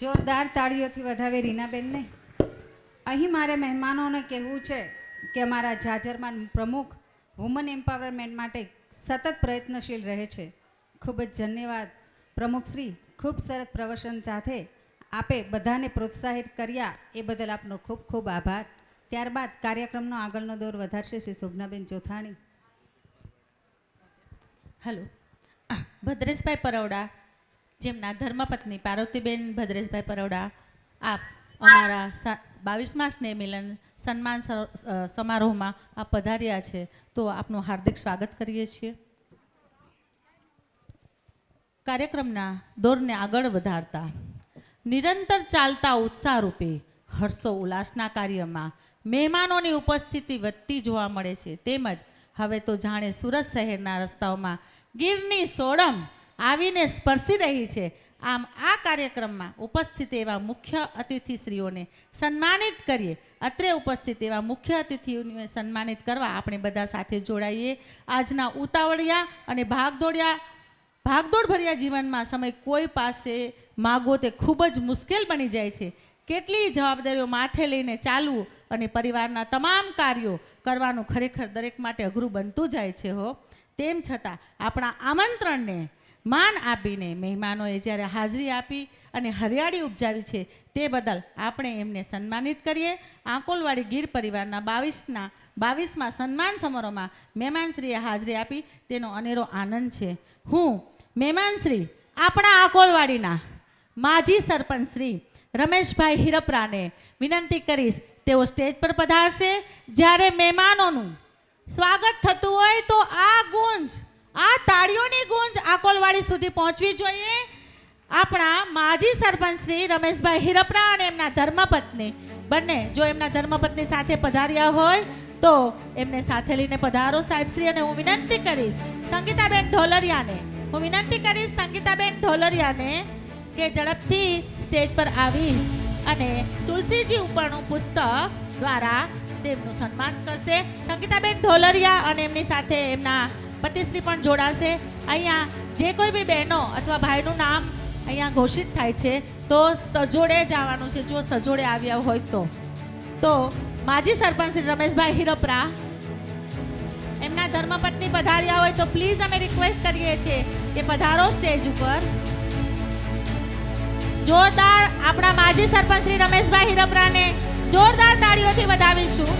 જોરદાર તાળીઓથી વધાવે રીનાબેનને. અહીં મારે મહેમાનોને કહેવું છે કે અમારા જાજરમાન પ્રમુખ વુમન એમ્પાવરમેન્ટ માટે સતત પ્રયત્નશીલ રહે છે. ખૂબ જ ધન્યવાદ પ્રમુખશ્રી. ખૂબ સરસ પ્રવચન સાથે આપે બધાને પ્રોત્સાહિત કર્યા એ બદલ આપનો ખૂબ ખૂબ આભાર. ત્યારબાદ કાર્યક્રમનો આગળનો દોર વધારશે શ્રી શોભનાબેન ચોથાણી. હેલો, ભદ્રેશભાઈ પરવડા, જેમના ધર્મપત્ની પાર્વતીબેન ભદ્રેશભાઈ પરવડા, આપ અમારા 22મા સ્નેહ મિલન સન્માન સમારોહમાં આપ પધાર્યા છે, તો આપનું હાર્દિક સ્વાગત કરીએ છીએ. કાર્યક્રમના દોરને આગળ વધારતા નિરંતર ચાલતા ઉત્સાહરૂપે હર્ષો ઉલ્લાસના કાર્યમાં મહેમાનોની ઉપસ્થિતિ વધતી જોવા મળે છે. તેમજ હવે તો જાણે સુરત શહેરના રસ્તાઓમાં ગીરની સોડમ આવીને સ્પર્શી રહી છે. આમ આ કાર્યક્રમમાં ઉપસ્થિત એવા મુખ્ય અતિથિશ્રીઓને સન્માનિત કરીએ. અત્રે ઉપસ્થિત એવા મુખ્ય અતિથિઓને સન્માનિત કરવા આપણે બધા સાથે જોડાઈએ. આજના ઉતાવળિયા અને ભાગદોડભર્યા જીવનમાં સમય કોઈ પાસે માગવો તે ખૂબ જ મુશ્કેલ બની જાય છે. કેટલી જવાબદારીઓ માથે લઈને ચાલવું અને પરિવારના તમામ કાર્યો કરવાનું ખરેખર દરેક માટે અઘરું બનતું જાય છે. તેમ છતાં આપણા આમંત્રણને માન આપીને મહેમાનોએ જ્યારે હાજરી આપી અને હરિયાળી ઉપજાવી છે, તે બદલ આપણે એમને સન્માનિત કરીએ. આંકોલવાડી ગીર પરિવારના 22મા સન્માન સમારોહમાં મહેમાનશ્રીએ હાજરી આપી તેનો અનેરો આનંદ છે. હું મહેમાનશ્રી આપણા આંકોલવાડીના માજી સરપંચ શ્રી રમેશભાઈ હિરપરાને વિનંતી કરીશ, તેઓ સ્ટેજ પર પધારશે. જ્યારે મહેમાનોનું સ્વાગત થતું હોય તો આ ગુંજ, આ તાળીઓની ગુંજ આંકોલવાડી સુધી પહોંચવી જોઈએ. આપણા માજી સરપંચ શ્રી રમેશભાઈ હિરપરા અને એમના ધર્મપત્ની બંને, જો એમના ધર્મપત્ની સાથે પધાર્યા હોય તો એમને સાથે લઈને પધારો સાહેબશ્રી. અને હું વિનંતી કરીશ સંગીતાબેન ઢોલરિયાને કે ઝડપથી સ્ટેજ પર આવી અને તુલસીજી ઉપરનું પુસ્તક દ્વારા તેમનું સન્માન કરશે. સંગીતાબેન ઢોલરિયા અને એમની સાથે એમના પતિશ્રી પણ જોડાશે. અહીંયા જે કોઈ બી બહેનો અથવા ભાઈનું નામ અહીંયા ઘોષિત થાય છે તો સજોડે જ આવવાનું છે. જો સજોડે આવ્યા હોય તો માજી સરપંચ શ્રી રમેશભાઈ હિરપરા એમના ધર્મપત્ની પધાર્યા હોય તો પ્લીઝ અમે રિક્વેસ્ટ કરીએ છીએ કે પધારો સ્ટેજ ઉપર. જોરદાર આપણા માજી સરપંચ શ્રી રમેશભાઈ હિરપરાને જોરદાર તાળીઓથી વધાવીશું.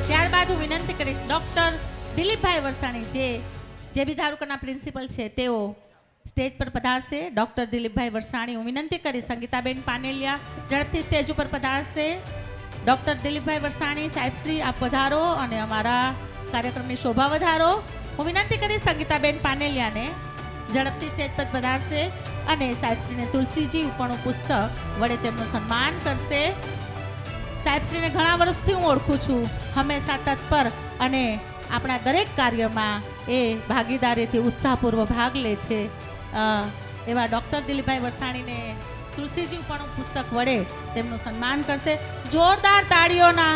ત્યારબાદ હું વિનંતી કરીશ ડૉક્ટર દિલીપભાઈ વરસાણી, જે બી તાલુકાના પ્રિન્સિપલ છે, તેઓ સ્ટેજ પર પધારશે. ડૉક્ટર દિલીપભાઈ વરસાણી, હું વિનંતી કરીશ સંગીતાબેન પાનેલિયા ઝડપથી સ્ટેજ ઉપર પધારશે. ડૉક્ટર દિલીપભાઈ વરસાણી સાહેબશ્રી, આપ પધારો અને અમારા કાર્યક્રમની શોભા વધારો. હું વિનંતી કરીશ સંગીતાબેન પાનેલિયાને ઝડપથી સ્ટેજ પર પધારશે અને સાહેબશ્રીને તુલસીજી ઉપરનું પુસ્તક વડે તેમનું સન્માન કરશે. સાહેબશ્રીને ઘણા વર્ષથી હું ઓળખું છું, હંમેશા તત્પર અને આપણા દરેક કાર્યમાં એ ભાગીદારીથી ઉત્સાહપૂર્વક ભાગ લે છે. એવા ડૉક્ટર દિલીપભાઈ વરસાણીને તુલસીજી ઉપરનું પુસ્તક વડે તેમનું સન્માન કરશે. જોરદાર તાળીઓના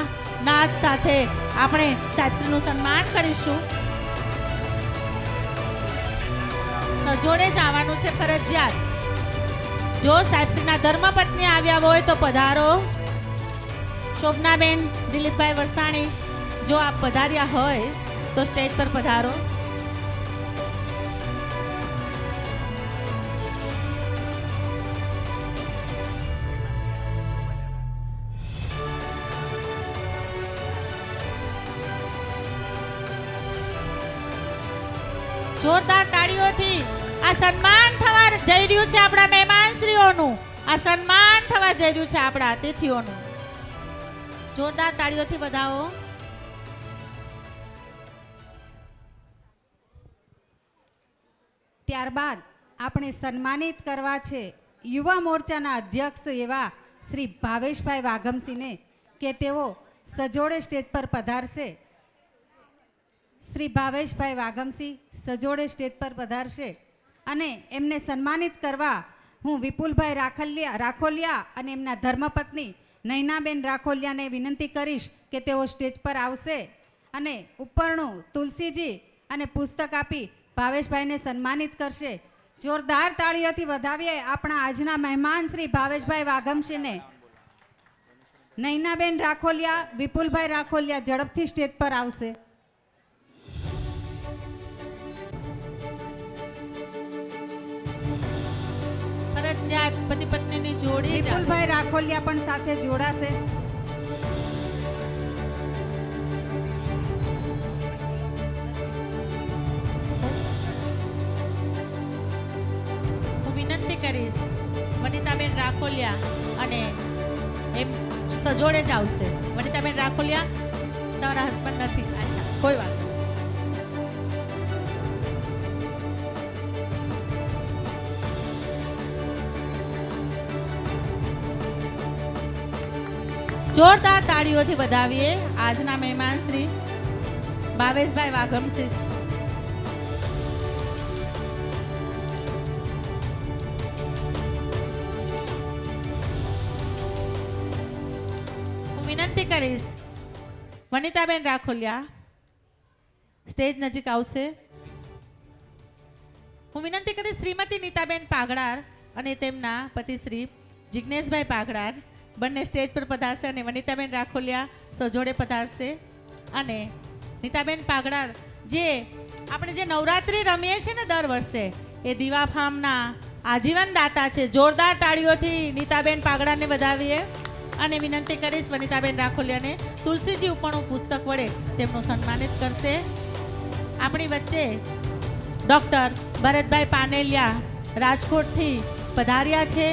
નાદ સાથે આપણે સાહેબશ્રીનું સન્માન કરીશું. સજોડે જ આવવાનું છે ફરજિયાત. જો સાહેબશ્રીના ધર્મપત્ની આવ્યા હોય તો પધારો. શોભનાબેન દિલીપભાઈ વરસાણી, જો આપ પધાર્યા હોય તો સ્ટેજ પર પધારો. જોરદાર તાળીઓથી આ સન્માન થવા જઈ રહ્યું છે આપણા મહેમાનશ્રીઓનું. આ સન્માન થવા જઈ રહ્યું છે આપણા અતિથિઓનું. જોરદાર તાળીઓથી વધાવો. ત્યારબાદ આપણે સન્માનિત કરવા છે યુવા મોરચાના અધ્યક્ષ એવા શ્રી ભાવેશભાઈ વાઘમસિંહને કે તેઓ સજોડે સ્ટેજ પર પધારશે. શ્રી શ્રી ભાવેશભાઈ વાઘમસિંહ સજોડે સ્ટેજ પર પધારશે અને એમને સન્માનિત કરવા હું વિપુલભાઈ રાખોલિયા અને એમના ધર્મપત્ની નૈનાબેન રાખોલિયાને વિનંતી કરીશ કે તેઓ સ્ટેજ પર આવશે અને ઉપરનું તુલસીજી અને પુસ્તક આપી ભાવેશભાઈને સન્માનિત કરશે. જોરદાર તાળીઓથી વધાવીએ આપણા આજના મહેમાન શ્રી ભાવેશભાઈ વાઘમસિંહને. નૈનાબેન રાખોલિયા, વિપુલભાઈ રાખોલિયા ઝડપથી સ્ટેજ પર આવશે. ફરજિયાત પતિ પત્નીની જોડી જ આવે. વિપુલભાઈ રાખોલિયા પણ સાથે જોડાશે. હું વિનંતી કરીશ વનિતાબેન રાખોલિયા અને એમ સજોડે જ આવશે. વનિતાબેન રાખોલિયા, તમારા હસબન્ડ નથી? અચ્છા, કોઈ વાત નહીં. જોરદાર તાળીઓથી વધાવીએ આજના મહેમાન શ્રી ભાવેશભાઈ વાઘમસિંહ. હું વિનંતી કરીશ વનિતાબેન રાખોલિયા સ્ટેજ નજીક આવશે. હું વિનંતી કરીશ શ્રીમતી નીતાબેન પાગડાર અને તેમના પતિ શ્રી જિજ્ઞેશભાઈ પાગડાર બંને સ્ટેજ પર પધારશે અને વનિતાબેન રાખોલિયા સજોડે પધારશે. અને નીતાબેન પાગડાર જે આપણે જે નવરાત્રિ રમીએ છીએ ને દર વર્ષે, એ દીવા ફાર્મના આજીવન દાતા છે. જોરદાર તાળીઓથી નીતાબેન પાગડારને વધાવીએ અને વિનંતી કરીશ વનિતાબેન રાખોલિયાને તુલસીજી ઉપરનું પુસ્તક વડે તેમનું સન્માનિત કરશે. આપણી વચ્ચે ડૉક્ટર ભરતભાઈ પાનેલિયા રાજકોટથી પધાર્યા છે.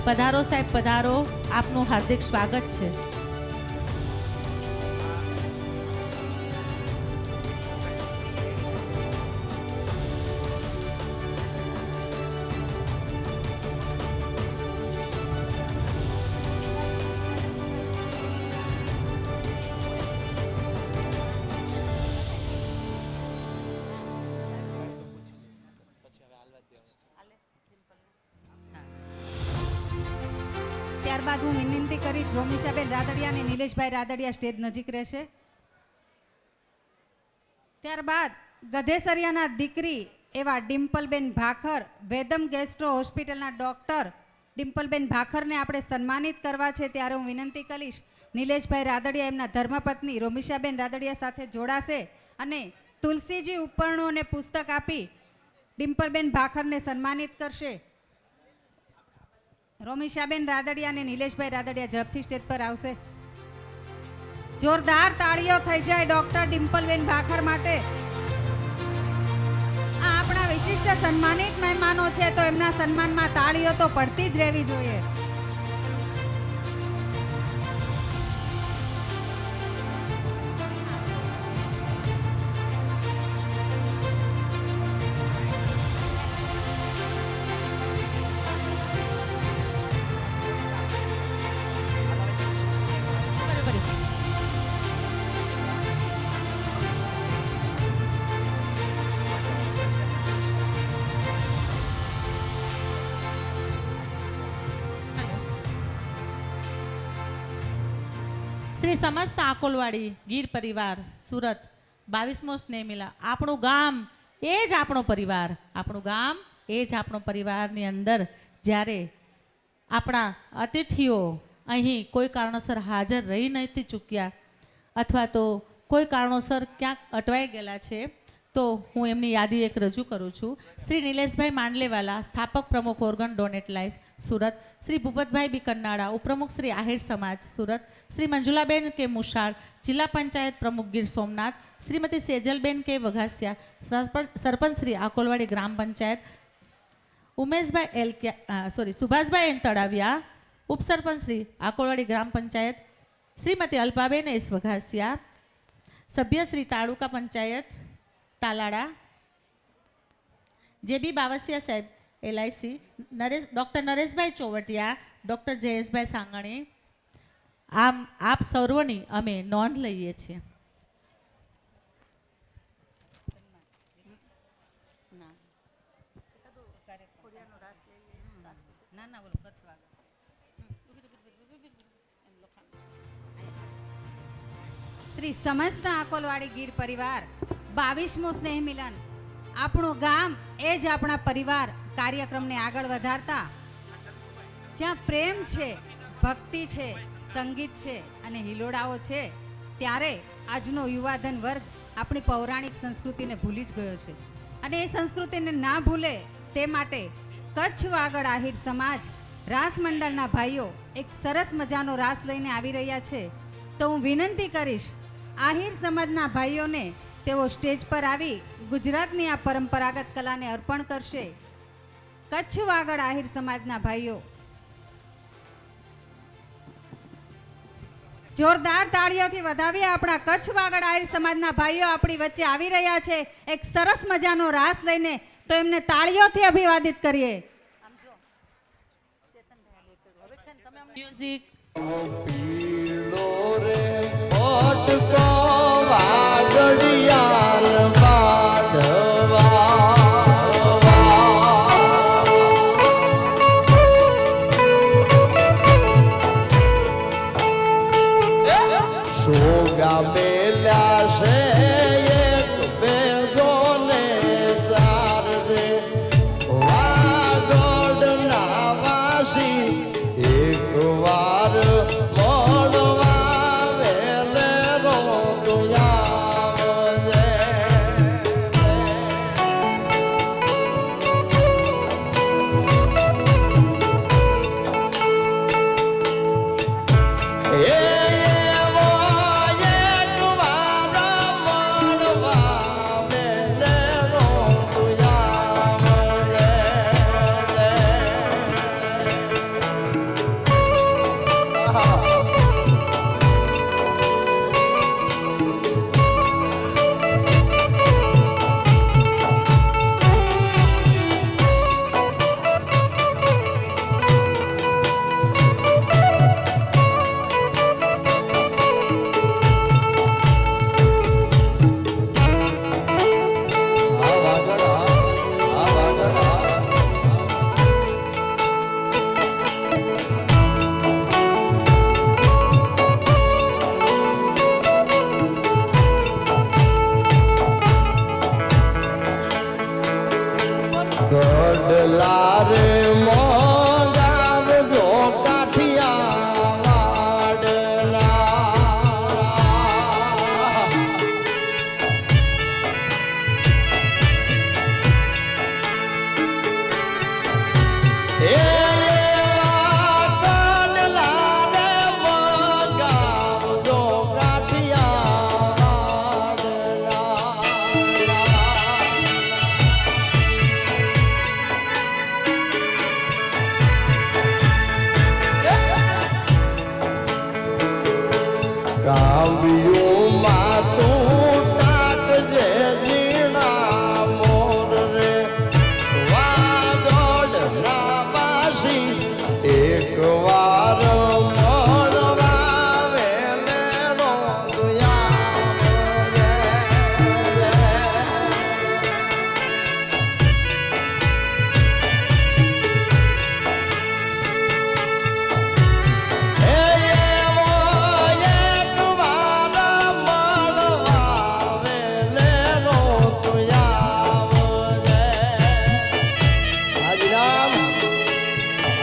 પધારો સાહેબ, પધારો. આપનું હાર્દિક સ્વાગત છે. ત્યારબાદ હું વિનંતી કરીશ રોમિશાબેન રાદડિયા અને નિલેશભાઈ રાદડિયા સ્ટેજ નજીક રહેશે. ત્યારબાદ ગધેસરિયાના દીકરી એવા ડિમ્પલબેન ભાખર, વેદમ ગેસ્ટ્રો હોસ્પિટલના ડૉક્ટર ડિમ્પલબેન ભાખરને આપણે સન્માનિત કરવા છે. ત્યારે હું વિનંતી કરીશ નિલેશભાઈ રાદડિયા એમના ધર્મપત્ની રોમિશાબેન રાદડિયા સાથે જોડાશે અને તુલસીજી ઉપરણું અને પુસ્તક આપી ડિમ્પલબેન ભાખરને સન્માનિત કરશે. રોમિશાબેન રાદડિયા અને નિલેશભાઈ રાદડિયા ઝડપથી સ્ટેજ પર આવશે. જોરદાર તાળીઓ થઈ જાય ડોક્ટર ડિમ્પલબેન ભાખર માટે. આ આપણા વિશિષ્ટ સન્માનિત મહેમાનો છે તો એમના સન્માનમાં તાળીઓ તો પડતી જ રહેવી જોઈએ. શ્રી સમસ્ત આકોલવાડી ગીર પરિવાર સુરત 22મો સ્નેહ મિલા. આપણું ગામ એ જ આપણો પરિવાર. આપણું ગામ એ જ આપણો પરિવારની અંદર જ્યારે આપણા અતિથિઓ અહીં કોઈ કારણોસર હાજર રહી નથી ચૂક્યા અથવા તો કોઈ કારણોસર ક્યાંક અટવાઈ ગયેલા છે, તો હું એમની યાદી એક રજૂ કરું છું. શ્રી નિલેશભાઈ માંડલેવાલા, સ્થાપક પ્રમુખ organ donate life Surat. Shri ભૂપતભાઈ બી કન્નાડા, ઉપપ્રમુખ શ્રી આહિર સમાજ સુરત. શ્રી મંજુલાબેન કે મુશાળ, જિલ્લા પંચાયત પ્રમુખ ગીર સોમનાથ. શ્રીમતી સેજલબેન કે વઘાસિયા, સરપંચ શ્રી આકોલવાડી ગ્રામ પંચાયત. સુભાષભાઈ એન તળાવિયા, ઉપસરપંચ શ્રી આકોલવાડી ગ્રામ પંચાયત. શ્રીમતી અલ્પાબેન એસ વઘાસિયા, સભ્ય શ્રી તાલુકા પંચાયત તાલાડા. જે બી બાવસિયા સાહેબ LIC, doctor Nareshbhai Chovatiya, doctor Jayeshbhai Sangani. આપ સર્વની અમે નોંધ લઈએ છીએ. ના ના ઓલું કચ્છ વાગડ શ્રી સમસ્ત આકોલવાડી ગીર પરિવાર 22મો સ્નેહ મિલન આપણું ગામ એ જ આપણા પરિવાર કાર્યક્રમને આગળ વધારતા જ્યાં પ્રેમ છે, ભક્તિ છે, સંગીત છે અને હિલોડાઓ છે, ત્યારે આજનો યુવાધન વર્ગ આપણી પૌરાણિક સંસ્કૃતિને ભૂલી જ ગયો છે અને એ સંસ્કૃતિને ના ભૂલે તે માટે કચ્છ વાગડ આહિર સમાજ રાસ મંડળના ભાઈઓ એક સરસ મજાનો રાસ લઈને આવી રહ્યા છે. તો હું વિનંતી કરીશ આહિર સમાજના ભાઈઓને તેઓ સ્ટેજ પર આવી ગુજરાતની આ પરંપરાગત કલાને અર્પણ કરશે. કચ્છ વાગડ આહિર સમાજના ભાઈઓ જોરદાર તાળીઓથી વધાવીએ. આપણા કચ્છ વાગડ આહિર સમાજના ભાઈઓ આપણી વચ્ચે આવી રહ્યા છે એક સરસ મજાનો રાસ લઈને, તો એમને તાળીઓથી અભિવાદિત કરીએ. મ્યુઝિક પીળો રે પોટકો વાગડિયાલ વાઢવા સોગા મેલ્યા છે એક બેગો ને ચાર રે વાગડ ના વાસી એક વાર મોડવા વેલે રોગયાવજે એવો એક વાર મોડવા વેલે રોગયાવજે ગઢલા રે મોગાવ જો કાઠિયા વાડલા એ ગઢલા રે મોગાવ જો કાઠિયા વાડલા કાવ્યોમાં તું ટાટજે ઝીણા મોર રે વાગડ ના વાસી એક વાર મળવા વેલે રોગયાવજે એવો એક વાર મળવા વેલે રોગયાવજે હાજીરામ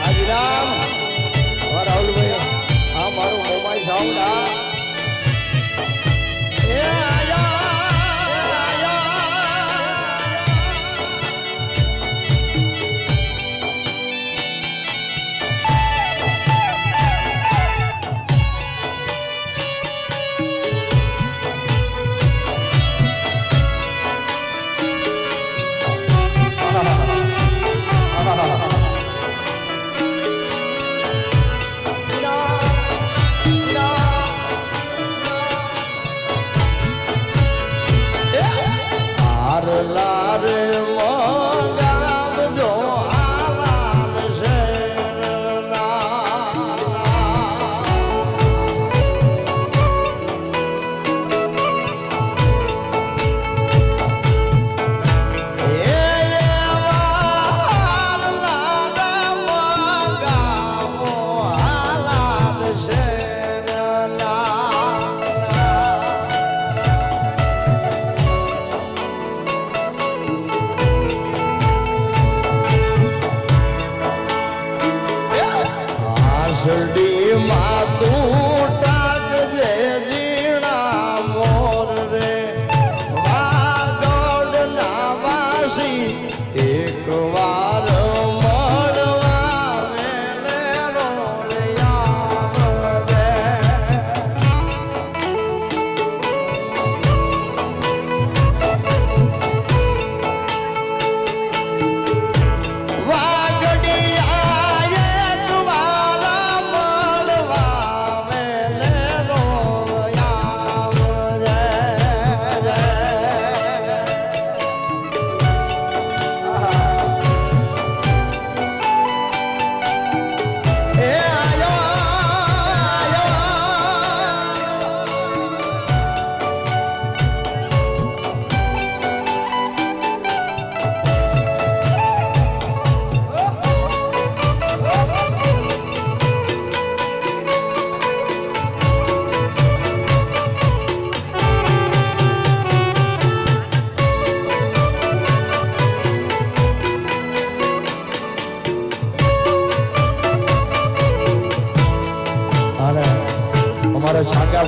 હાજીરામ રાહુલભાઈ આ મારું મોબાઈલ સાઉન્ડ એ આયા લારે મોગાવ જો આલાલ શેરના એ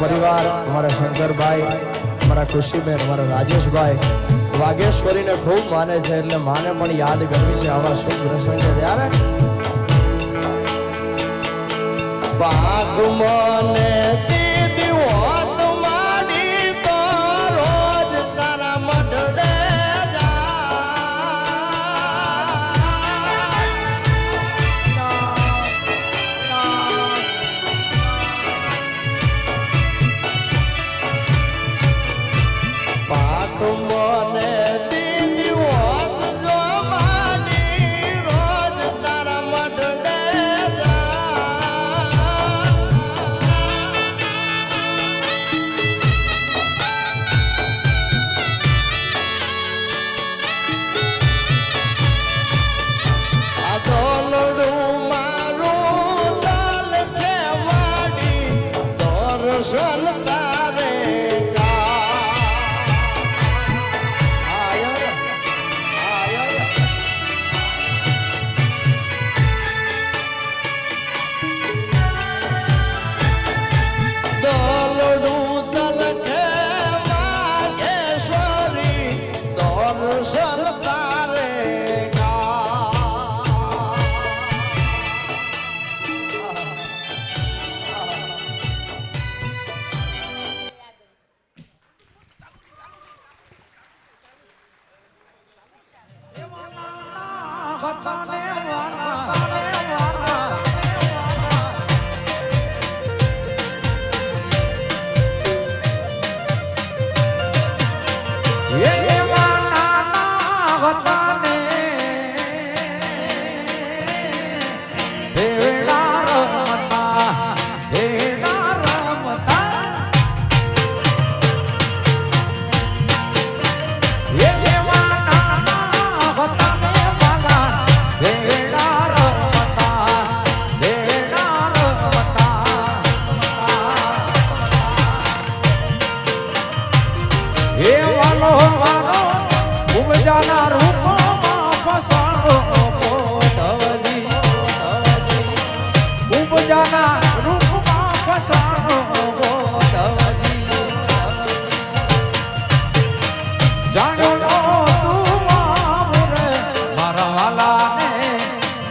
પરિવાર, અમારા શંકરભાઈ, અમારા ખુશીબેન, અમારા રાજેશભાઈ વાઘેશ્વરીને ખૂબ માને છે, એટલે માને પણ યાદ કરવી છે આવા શુભ પ્રસંગે. ત્યારે ભાગ મને દીધી હોત માડી તો રોજ તારા મઢડે મને દીધી હોત જો માડી રોજ તારા મઢડે આ દોલડું મારું દાલ કેવાડી દર્શન તારે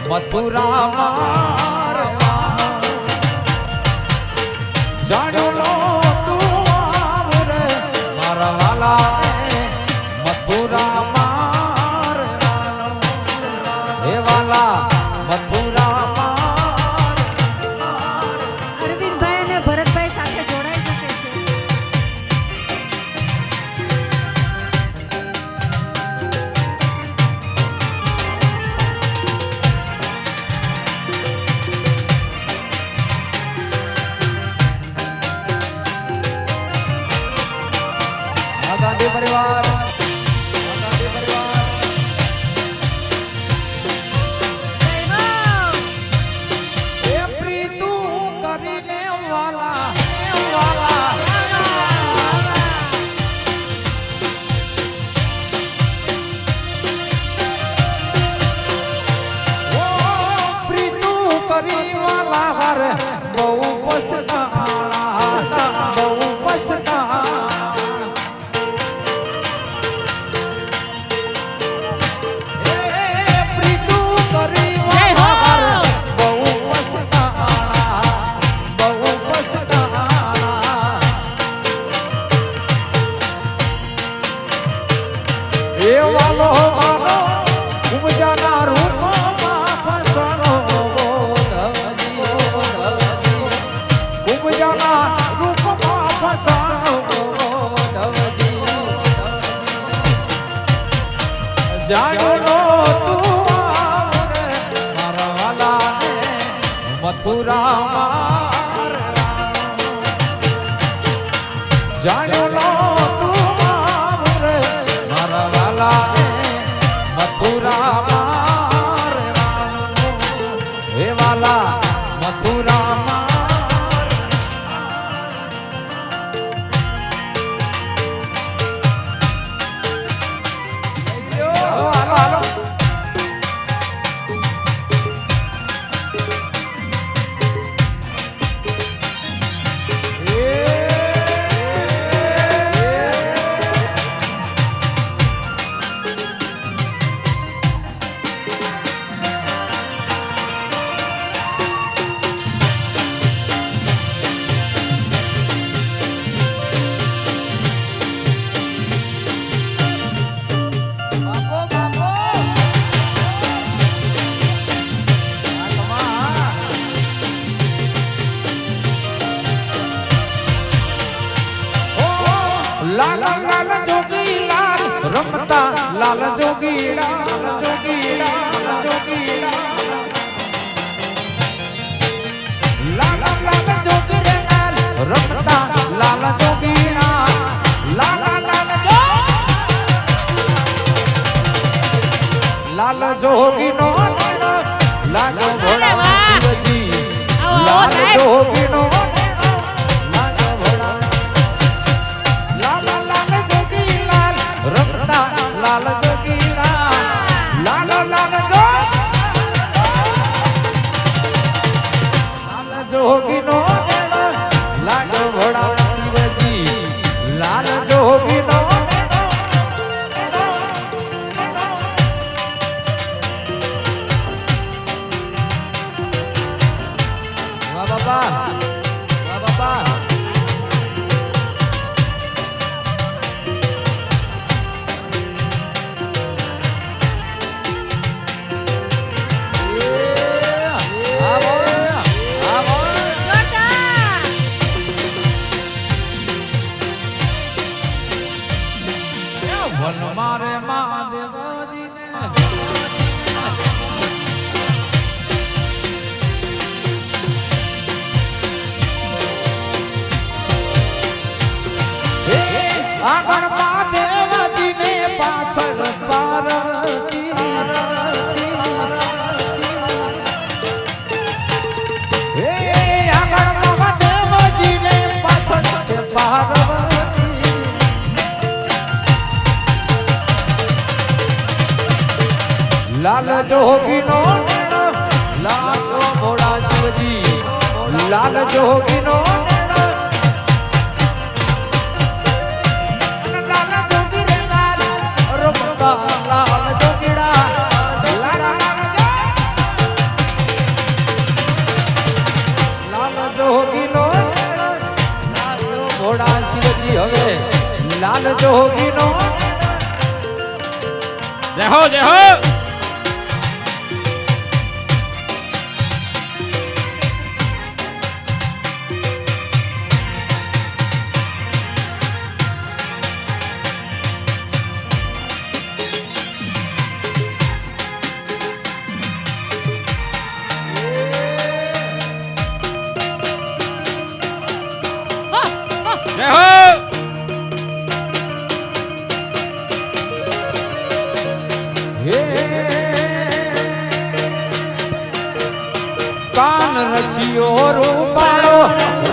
મથુરા મારવા જાણ્યો લો તું આવરે મારા વાલા મથુરા મારવાનો હે વાલા મથુરા અરવિંદભાઈ અને ભરતભાઈ સાથે જોડાઈ શકે છે. ગાંધી પરિવાર એ પ્રીતું કરીને વાલા ઓ પ્રીતું કરી વાલા હર બહુ પસંદ બહુ પસંદ જાણો તું આવરે મારા વાલા મથુરા મારવાનો જાણો તું આવરે મારા વાલા મથુરા મારવાનો હે વાલા મથુરા હાલો રમતા લાલ જોગીડા જોગીડા જોગીડા લાલ લાલ જોગીડા રમતા લાલ જોગીડા લાલ લાલ જો લાલ જોગીનો લાગો ભોળા શિવજી લાલ જોગીનો લાગો ભોળા લાલ લાલ જોગી લાલ રમતા લાલ જોગીના લાલ લાલ જો લાલ જોગીનો લાગો ભોળા શિવજી લાલ જોગીનો વાહ બાપા વાહ બાપા વન મારે મહાદેવજીને આગળ મહાદેવજીને પાછળ પાર્વતી આગળ મહાદેવજીને પાછળ છે પાર્વતી લાલ જોગીનો લાલો ભોળા શિવજી લાલ જોગીનો લાલ જોગી રે લાલ રમતા લાલ જોગીડા લાલ લાલ જો લાલ જોગીનો લાલો ભોળા શિવજી હવે લાલ જોગીનો જય હો જય હો જય હો હે કાન રસિયો રૂપાળો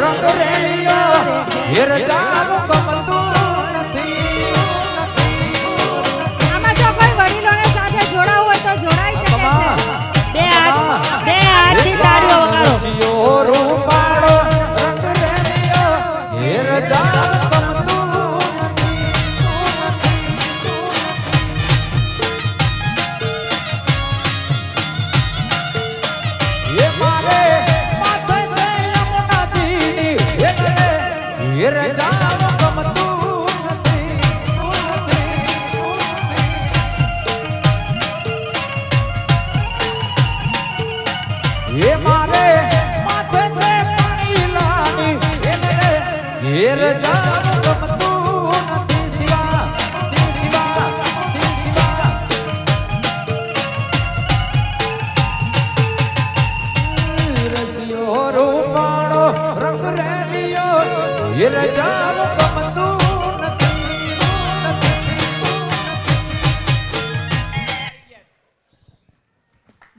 રંગ રેલિયો હેર જાનો ગમતું નથી આમાં જો કોઈ વડીલોને સાથે જોડાવું હોય તો જોડાઈ શકે છે. બે હાથથી તાળીઓ વગાડો. રસિયો રૂપાળો રંગ રેલિયો હેર જાનો ગમતું એ મારે માથે છે યમુનાજીની હેર જાનો ગમતું નથી એ મારે માથે છે પાણી લાની હેર જાનો ગમતું નથી શિવા શિવા શિવા રસિયો રૂપાળો રંગ રેલિયો હેર જાનો ગમતું નથી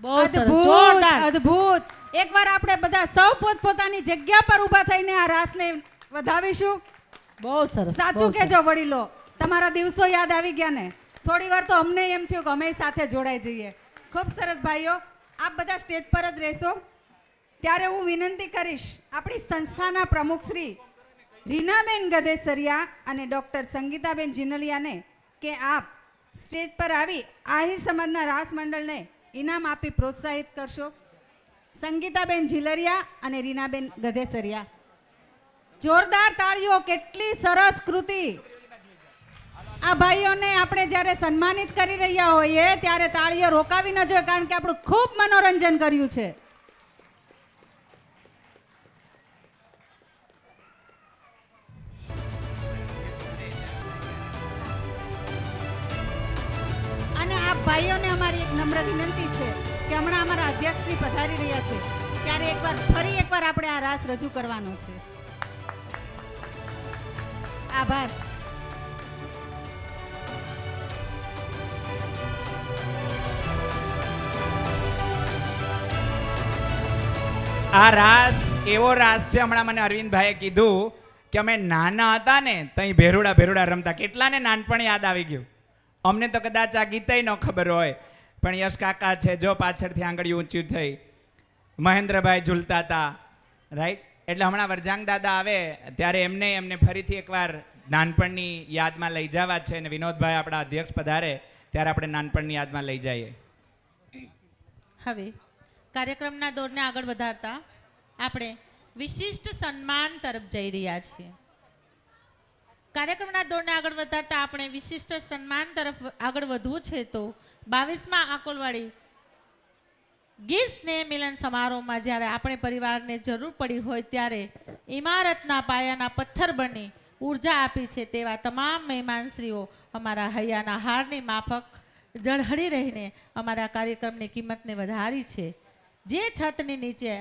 બહુ સરસ અદ્ભુત જોરદાર અદ્ભુત. એકવાર આપણે બધા સૌ પોતપોતાની જગ્યા પર ઊભા થઈને આ રાસને વધાવીશું. બહુ સરસ સાચું બહુ કેજો વડીલો, તમારા દિવસો યાદ આવી ગયા ને? થોડી વાર તો અમને એમ થયું કે અમે સાથે જોડાઈ જઈએ. ખૂબ સરસ ભાઈઓ, આપ બધા સ્ટેજ પર જ રહેશો. ત્યારે હું વિનંતી કરીશ આપણી સંસ્થાના પ્રમુખ શ્રી રીનાબેન ગદેસરિયા અને ડૉક્ટર સંગીતાબેન જીનલિયાને કે આપ સ્ટેજ પર આવી આહિર સમાજના રાસ મંડળને ઇનામ આપી પ્રોત્સાહિત કરશો. સંગીતાબેન ઝીલરિયા અને રીનાબેન ગધેસરિયા, જોરદાર તાળીઓ. કેટલી સરસ કૃતિ. આ ભાઈઓને આપણે જ્યારે સન્માનિત કરી રહ્યા હોઈએ ત્યારે તાળીઓ રોકાવી ન જોઈએ, કારણ કે આપણું ખૂબ મનોરંજન કર્યું છે. આપ ભાઈઓને અમારી એક નમ્ર વિનંતી છે કે હમણાં અમારા અધ્યક્ષ શ્રી પધારી રહ્યા છે ત્યારે ફરી એકવાર આપણે આ રાસ રજૂ કરવાનો છે. આભાર. આ રાસ એવો રાસ છે, હમણાં મને અરવિંદભાઈએ કીધું કે અમે નાના હતા ને તઈ ભેરુડા રમતા. કેટલાને નાનપણ યાદ આવી ગયું? અમને તો કદાચ આ ગીતય ન ખબર હોય, પણ યશ કાકા છે જો પાછળથી આંગળી ઊંચી થઈ, મહેન્દ્રભાઈ ઝૂલતા હતા, રાઈટ. એટલે હમણાં વરજાંગ દાદા આવે ત્યારે એમને ફરીથી એકવાર નાનપણની યાદમાં લઈ જવા છે, અને વિનોદભાઈ આપણા અધ્યક્ષ પધારે ત્યારે આપણે નાનપણની યાદમાં લઈ જઈએ. હવે કાર્યક્રમના દોરને આગળ વધારતા આપણે વિશિષ્ટ સન્માન તરફ જઈ રહ્યા છીએ. કાર્યક્રમના દોરને આગળ વધારતા આપણે વિશિષ્ટ સન્માન તરફ આગળ વધવું છે તો 22મા આકોલવાડી ગીર સ્નેહ મિલન સમારોહમાં જ્યારે આપણે પરિવારને જરૂર પડી હોય ત્યારે ઇમારતના પાયાના પથ્થર બની ઉર્જા આપી છે તેવા તમામ મહેમાનશ્રીઓ અમારા હૈયાના હારની માફક ઝળહળી રહીને અમારા કાર્યક્રમની કિંમતને વધારી છે. જે છતની નીચે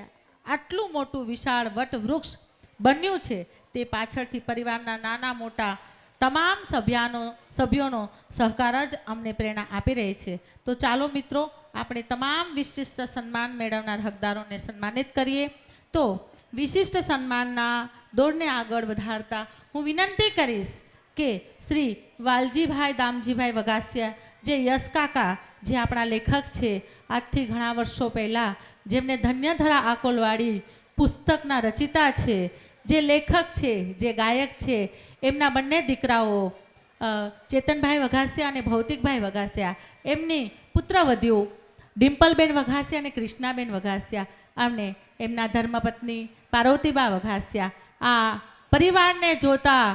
આટલું મોટું વિશાળ વટવૃક્ષ બન્યું છે તે પાછળથી પરિવારના નાના મોટા તમામ સભ્યોનો સહકાર જ અમને પ્રેરણા આપી રહી છે. તો ચાલો મિત્રો, આપણે તમામ વિશિષ્ટ સન્માન મેળવનાર હકદારોને સન્માનિત કરીએ. તો વિશિષ્ટ સન્માનના દોરને આગળ વધારતા હું વિનંતી કરીશ કે શ્રી વાલજીભાઈ દામજીભાઈ વઘાસિયા, જે યશ કાકા, જે આપણા લેખક છે, આજથી ઘણા વર્ષો પહેલાં જેમને ધન્યધરા આકોલવાડી પુસ્તકના રચિતા છે, જે લેખક છે, જે ગાયક છે, એમના બંને દીકરાઓ ચેતનભાઈ વઘાસિયા અને ભૌતિકભાઈ વઘાસિયા, એમની પુત્રવધ્યુ ડિમ્પલબેન વઘાસિયા અને કૃષ્ણાબેન વઘાસિયા, અમને એમના ધર્મપત્ની પાર્વતીબા વઘાસિયા, આ પરિવારને જોતા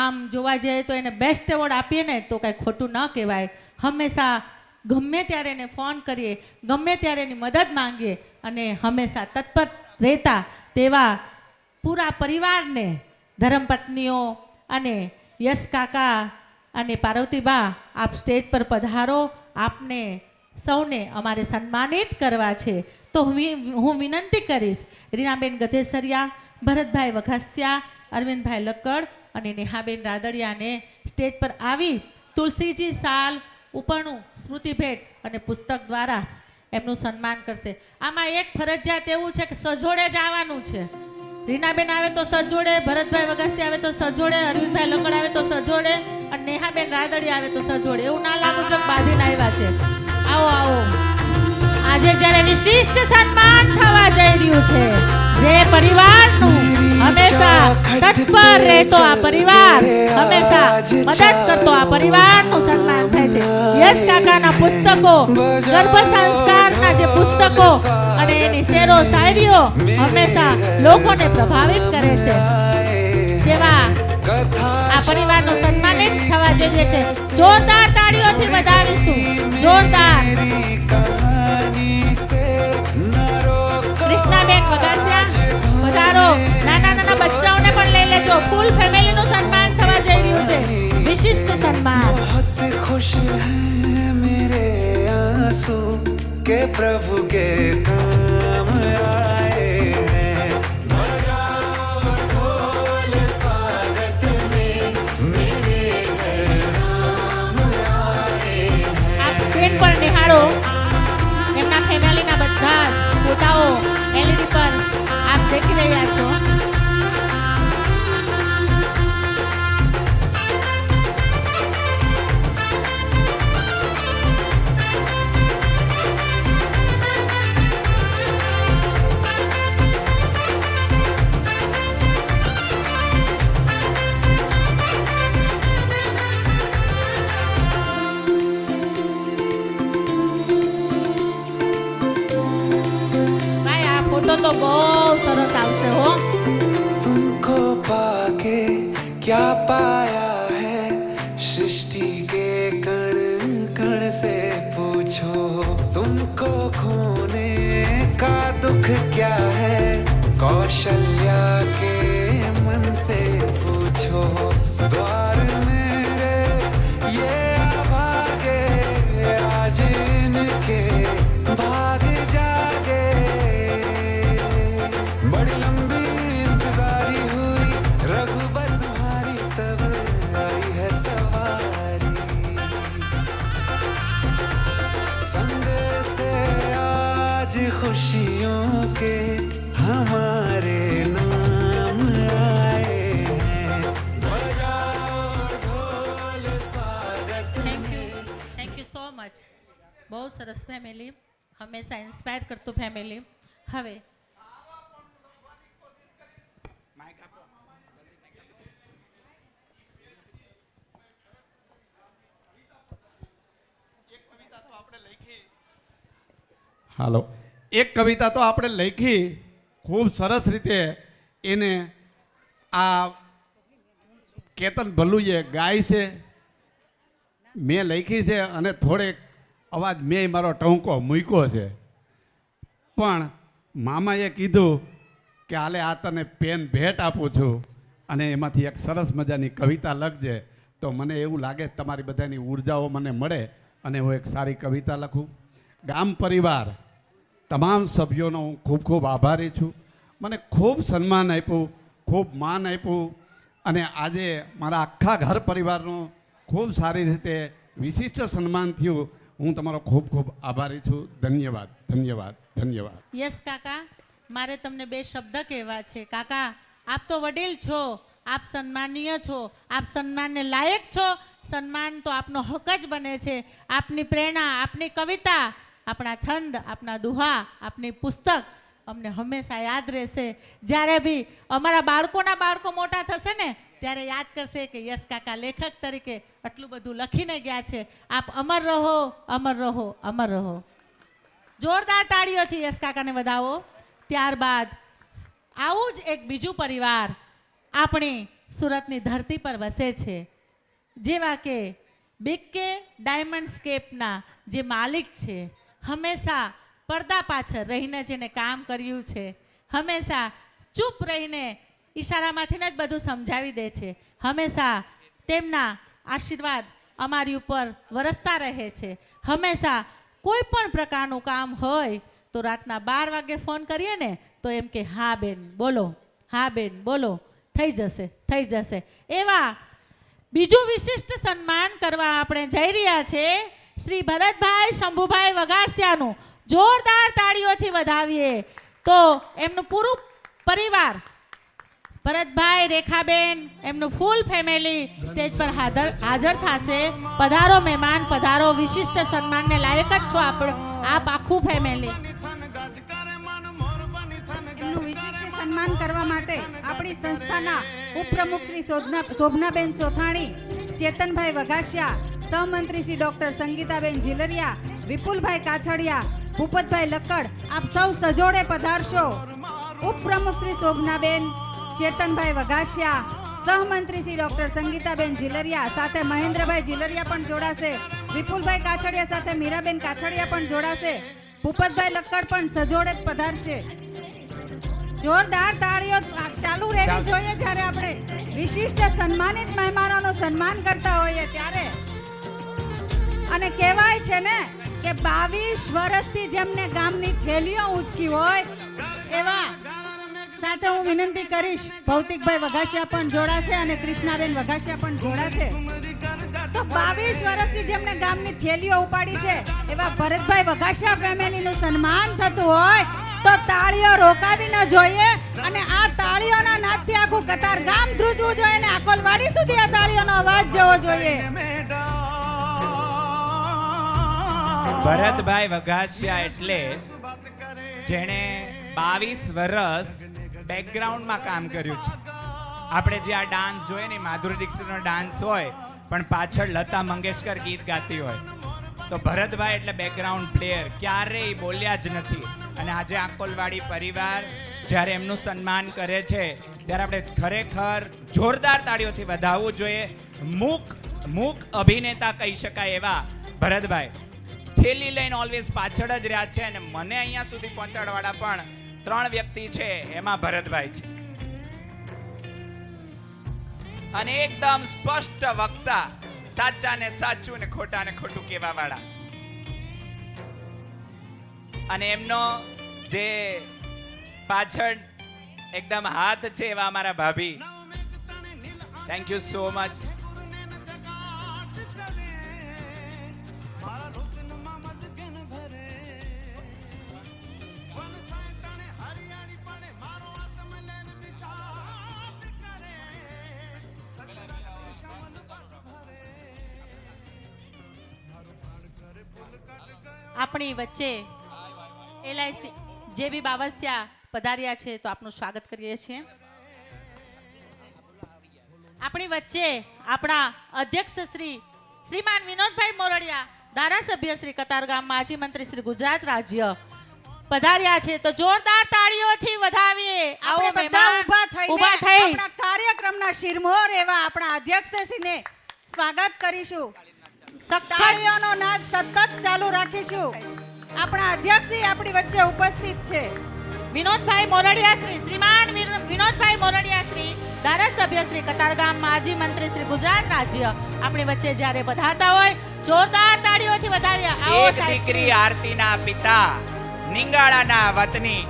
આમ જોવા જઈએ તો એને બેસ્ટ એવોર્ડ આપીએ ને તો કાંઈ ખોટું ન કહેવાય. હંમેશા ગમે ત્યારે એને ફોન કરીએ, ગમે ત્યારે એની મદદ માંગીએ અને હંમેશા તત્પર રહેતા તેવા પૂરા પરિવારને, ધર્મપત્નીઓ અને યશ કાકા અને પાર્વતીબા, આપ સ્ટેજ પર પધારો. આપને સૌને અમારે સન્માનિત કરવા છે. તો હું વિનંતી કરીશ રીનાબેન ગધેસરિયા, ભરતભાઈ વઘાસિયા, અરવિંદભાઈ લક્કડ અને નેહાબેન રાદડિયાને સ્ટેજ પર આવી તુલસીજી શાલ, ઉપરનું સ્મૃતિ ભેટ અને પુસ્તક દ્વારા એમનું સન્માન કરશે. આમાં એક ફરજિયાત એવું છે કે સજોડે જ આવવાનું છે. રીનાબેન આવે તો સજોડે, ભરતભાઈ વઘાસિયા આવે તો સજોડે, અરવિંદભાઈ લકડ આવે તો સજોડે અને નેહાબેન રાદડિયા આવે તો સજોડે. એવું ના લાગુ જો બાંધીને આવ્યા છે. આવો આવો. આજે જ્યારે વિશિષ્ટ સન્માન થવા જઈ રહ્યું છે, જે પરિવારનું હંમેશા તત્પર રહેતો આ પરિવાર, હંમેશા મદદ કરતો આ પરિવારનું સન્માન થાય છે. યશ કાકાના પુસ્તકો, ગર્ભ સંસ્કારના જે પુસ્તકો અને એની શેરો શાયરીઓ હંમેશા લોકોને પ્રભાવિત કરે છે. તેવા આ પરિવારનું સન્માનિત થવા જઈ રહ્યું છે. જોરદાર તાળીઓથી વધાવીશું. જોરદાર. કૃષ્ણાબેન વઘાસિયા પધારો. નાના નાના બચ્ચાઓને પણ લઈ લેજો. ફૂલ ફેમિલીનું સન્માન થવા જઈ રહ્યું છે. વિશિષ્ટ સન્માન. खुश है मेरे आंसू के प्रभु के काम आए हैं. ढोल स्वागत में मेरे घर राम आए हैं. આપ સ્ક્રીન પર નિહાળો. એમના ફેમિલીના બધા જ ફોટાઓ એલઈડી પર આપ દેખી રહ્યા છો. તો બહુ સરસ આવશે હો. तुमको पाके क्या पाया है, सृष्टि के कण कण से पूछो. तुमको खोने का दुख क्या है, कौशल्या के मन से पूछो. द्वार मेरे ये अभागे आज संग से आज खुशियों के हमारे नाम आए हैं बजाओ ढोल स्वागत થેન્ક યુ સો મચ. બહુ સરસ ફેમિલી, હંમેશા ઇન્સ્પાયર કરતું ફેમિલી. હવે હાલો, એક કવિતા તો આપણે લખી ખૂબ સરસ રીતે, એને આ કેતન ભલ્લુએ ગાય છે, મેં લખી છે અને થોડેક અવાજ મેં મારો ટહુકો મૂક્યો છે. પણ મામાએ કીધું કે હાલે આ તને પેન ભેટ આપું છું અને એમાંથી એક સરસ મજાની કવિતા લખજે. તો મને એવું લાગે તમારી બધાની ઉર્જાઓ મને મળે અને હું એક સારી કવિતા લખું. ગામ પરિવાર તમામ સભ્યોનો હું ખૂબ ખૂબ આભારી છું. મને ખૂબ સન્માન આપ્યું, ખૂબ માન આપ્યું અને આજે મારા આખા ઘર પરિવારનું ખૂબ સારી રીતે વિશિષ્ટ સન્માન થયું. હું તમારો ખૂબ ખૂબ આભારી છું. ધન્યવાદ, ધન્યવાદ, ધન્યવાદ. યસ કાકા, મારે તમને બે શબ્દ કહેવા છે. કાકા, આપ તો વડીલ છો, આપ સન્માનીય છો, આપ સન્માનને લાયક છો. સન્માન તો આપનો હક જ બને છે. આપની પ્રેરણા, આપની કવિતા, આપણા છંદ, આપના દુહા, આપની પુસ્તક અમને હંમેશા યાદ રહેશે. જ્યારે બી અમારા બાળકોના બાળકો મોટા થશે ને ત્યારે યાદ કરશે કે યસ કાકા લેખક તરીકે આટલું બધું લખીને ગયા છે. આપ અમર રહો, અમર રહો, અમર રહો. જોરદાર તાળીઓથી યસ કાકાને વધાવો. ત્યારબાદ આવું જ એક બીજું પરિવાર આપણી સુરતની ધરતી પર વસે છે, જેવા કે બીકે ડાયમંડસ્કેપના જે માલિક છે, હંમેશા પડદા પાછળ રહીને જેને કામ કર્યું છે, હંમેશા ચૂપ રહીને ઈશારામાંથીને જ બધું સમજાવી દે છે. હંમેશા તેમના આશીર્વાદ અમારી ઉપર વરસતા રહે છે. હંમેશા કોઈ પણ પ્રકારનું કામ હોય તો રાતના 12 વાગે ફોન કરીએ ને તો એમ કે હા બેન બોલો, હા બેન બોલો, થઈ જશે, થઈ જશે. એવા બીજું વિશિષ્ટ સન્માન કરવા આપણે જઈ રહ્યા છે શ્રી ભરતભાઈ શંભુભાઈ વઘાસિયાનું. જોરદાર તાળીઓથી વધાવીએ તો એમનું પૂરું પરિવાર, ભરતભાઈ, રેખાબેન, એમનું ફૂલ ફેમિલી સ્ટેજ પર હાજર થશે. પધારો મહેમાન, પધારો. વિશિષ્ટ સન્માનને લાયક જ છો આપ આખું ફેમિલી. એમનું વિશિષ્ટ સન્માન કરવા માટે આપણી સંસ્થાના ઉપપ્રમુખ શ્રી શોભનાબેન ચોથાણી, ચેતનભાઈ વઘાસિયા, સહમંત્રી શ્રી ડોક્ટર સંગીતાબેન જીલરિયા, વિપુલભાઈ કાછડિયા, ભૂપતભાઈ લક્કડ, આપ સૌ સજોડે પધારશો. ઉપપ્રમુખ શ્રી શોભનાબેન, ચેતનભાઈ વઘાસિયા, સહમંત્રી શ્રી ડોક્ટર સંગીતાબેન જીલરિયા, સાથે મહેન્દ્રભાઈ જીલરિયા પણ જોડાશે. વિપુલભાઈ કાછડિયા સાથે મીરાબેન કાછડિયા પણ જોડાશે. ભૂપતભાઈ લક્કડ પણ સજોડે જ પધારશે. જોરદાર તાળીઓ ચાલુ રહેવી જોઈએ જ્યારે આપણે વિશિષ્ટ સન્માનિત મહેમાનોનું સન્માન કરતા હોઈએ ત્યારે. અને કહેવાય છે ને કે 22 વર્ષથી જેમને ગામની થેલીઓ ઊંચકી હોય એવા સાથે હું વિનંતી કરીશ, ભૌતિકભાઈ વઘાસિયા પણ જોડાશે અને કૃષ્ણાબેન વઘાસિયા પણ જોડાશે. તો 22 વર્ષથી જેમને ગામની થેલીઓ ઉપાડી છે એવા ભરતભાઈ વઘાસિયા ફેમિલીનું સન્માન થતું હોય તો તાળીઓ રોકાવી ન જોઈએ અને આ તાળીઓના નાદથી આખું કતાર ગામ ધ્રુજવું જોઈએ અને આકોલવાડી સુધી આ તાળીઓનો અવાજ જવો જોઈએ. ભરતભાઈ વઘાસિયા એટલે જેણે 22 વર્ષ બેકગ્રાઉન્ડમાં કામ કર્યું છે. આપણે જે આ ડાન્સ જોઈએ ને, માધુરી દીક્ષિતનો ડાન્સ હોય પણ પાછળ લતા મંગેશકર ગીત ગાતી હોય, તો ભરતભાઈ એટલે બેકગ્રાઉન્ડ પ્લેયર, ક્યારેય બોલ્યા જ નથી. અને આજે આકોલવાડી પરિવાર જ્યારે એમનું સન્માન કરે છે ત્યારે આપણે ખરેખર જોરદાર તાળીઓથી વધાવવું જોઈએ. મૂક અભિનેતા કહી શકાય એવા ભરતભાઈ થેલી લઈને ઓલવેઝ પાછળ જ રહ્યા છે. અને મને અહીંયા સુધી પહોંચાડવાળા પણ 3 વ્યક્તિ છે, એમાં ભરતભાઈ છે. અને એકદમ સ્પષ્ટ વક્તા, સાચા ને સાચું ને ખોટા ને ખોટું કહેવા વાળા. અને એમનો જે પાછળ એકદમ હાથ છે એવા અમારા ભાભી. Thank you so much. આપણી વચ્ચે LIC JB બાવસિયા પધાર્યા છે, તો આપનું સ્વાગત કરીએ છીએ. આપણી વચ્ચે આપણા અધ્યક્ષ શ્રીમાન વિનોદભાઈ મોરડિયા, ધારાસભ્ય શ્રી કતારગામ, માજી મંત્રી શ્રી ગુજરાત રાજ્ય પધાર્યા છે, તો જોરદાર તાળીઓથી વધાવીએ. આવો આપણે બધા મહેમાન ઊભા ઊભા થઈને થઈ આપણા કાર્યક્રમના શિરમોર એવા આપણા અધ્યક્ષશ્રીને સ્વાગત કરીશું. સખત તાળીઓનો નાદ સતત ચાલુ રાખીશું. આપણા અધ્યક્ષજી આપણી વચ્ચે ઉપસ્થિત છે. વિનોદભાઈ મોરડિયા શ્રીમાન વિનોદભાઈ મોરડિયા શ્રી, ધારાસભ્ય શ્રી કતારગામ, માજી મંત્રી શ્રી ગુજરાત રાજ્ય આપણી વચ્ચે જ્યારે પધારતા હોય, જોરદાર તાળીઓથી વધાવીએ. આવો એક દીકરી આરતીના પિતા, નિંગાળાના વતની,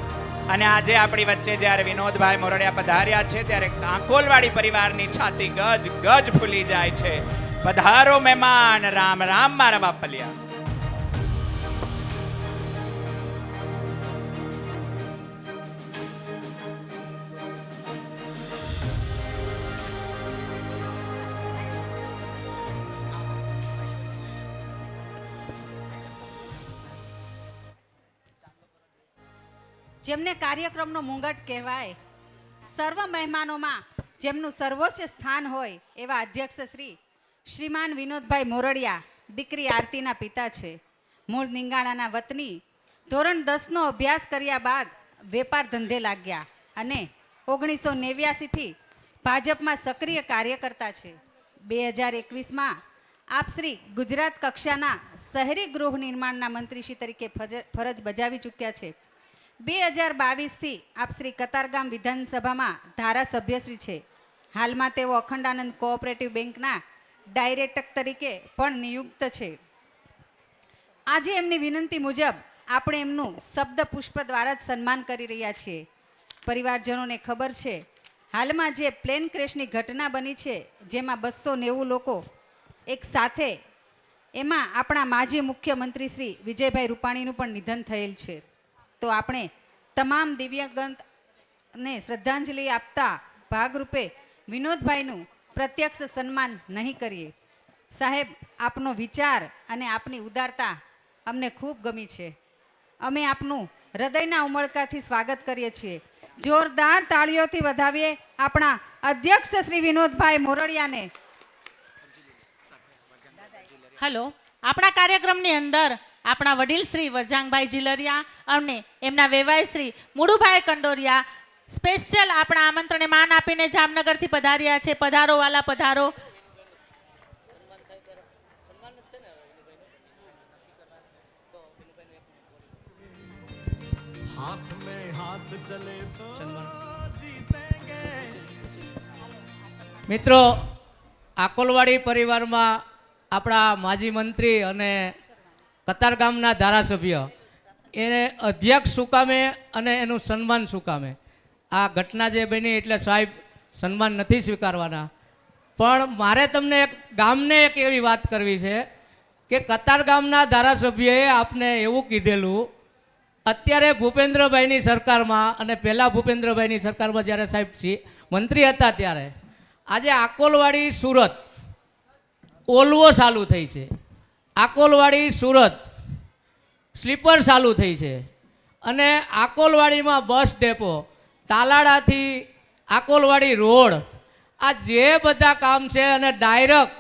અને આજે આપણી વચ્ચે જ્યારે વિનોદભાઈ મોરડિયા પધાર્યા છે ત્યારે કાંકોલવાડી પરિવારની છાતી ગજ ગજ ફૂલી જાય છે. પધારો મહેમાન, રામ રામ મારા બાપલિયા. જેમને કાર્યક્રમનો મુંગટ કહેવાય, સર્વ મહેમાનોમાં જેમનું સર્વોચ્ચ સ્થાન હોય એવા અધ્યક્ષ શ્રીમાન વિનોદભાઈ મોરડિયા દીકરી આરતીના પિતા છે. મૂળ નિંગાળાના વતની, ધોરણ 10નો અભ્યાસ કર્યા બાદ વેપાર ધંધે લાગ્યા અને 1989થી ભાજપમાં સક્રિય કાર્યકર્તા છે. 2021માં આપ શ્રી ગુજરાત કક્ષાના શહેરી ગૃહ નિર્માણના મંત્રીશ્રી તરીકે ફરજ બજાવી ચૂક્યા છે. 2022થી આપ શ્રી કતારગામ વિધાનસભામાં ધારાસભ્યશ્રી છે. હાલમાં તેઓ અખંડાનંદ કોઓપરેટિવ બેંકના ડાયરેક્ટર તરીકે પણ નિયુક્ત છે. આજે એમની વિનંતી મુજબ આપણે એમનું શબ્દ પુષ્પ દ્વારા જ સન્માન કરી રહ્યા છીએ. પરિવારજનોને ખબર છે, હાલમાં જે પ્લેન ક્રેશની ઘટના બની છે, જેમાં 290 લોકો એક સાથે, એમાં આપણા માજી મુખ્યમંત્રી શ્રી વિજયભાઈ રૂપાણીનું પણ નિધન થયેલ છે. તો આપણે તમામ દિવ્યગંતને શ્રદ્ધાંજલિ આપતા ભાગરૂપે વિનોદભાઈનું પ્રત્યક્ષ સન્માન નહીં કરીએ. સાહેબ, આપનો વિચાર અને આપની ઉદારતા અમને ખૂબ ગમી છે. અમે આપનું હૃદયના ઉમળકાથી સ્વાગત કરીએ છીએ. જોરદાર તાળીઓથી વધાવીએ આપણા અધ્યક્ષ શ્રી વિનોદભાઈ મોરડિયાને. હેલો, આપણા કાર્યક્રમની અંદર આપણા વડીલ શ્રી વરજાંગભાઈ જીલરિયા અને એમના વેવાઈ શ્રી મુડુભાઈ કંડોરિયા સ્પેશિયલ આપણા આમંત્રણને માન આપીને જામનગરથી પધાર્યા છે. પધારો વાલા, પધારો. हाथ में हाथ चले तो जीतेंगे. મિત્રો, આકોલવાડી પરિવારમાં આપણા માજી મંત્રી અને કતારગામના ધારાસભ્ય એને અધ્યક્ષ સુકામે અને એનું સન્માન સુકામે. આ ઘટના જે બની એટલે સાહેબ સન્માન નથી સ્વીકારવાના, પણ મારે તમને એક ગામને એક એવી વાત કરવી છે કે કતારગામના ધારાસભ્યએ આપને એવું કીધેલું, અત્યારે ભૂપેન્દ્રભાઈની સરકારમાં અને પહેલાં ભૂપેન્દ્રભાઈની સરકારમાં જ્યારે સાહેબ મંત્રી હતા ત્યારે આજે આકોલવાડી સુરત ઓલવો ચાલુ થઈ છે, આકોલવાડી સુરત સ્લીપર ચાલુ થઈ છે, અને આકોલવાડીમાં બસ ડેપો, તાલાડાથી આકોલવાડી રોડ, આ જે બધા કામ છે અને ડાયરેક્ટ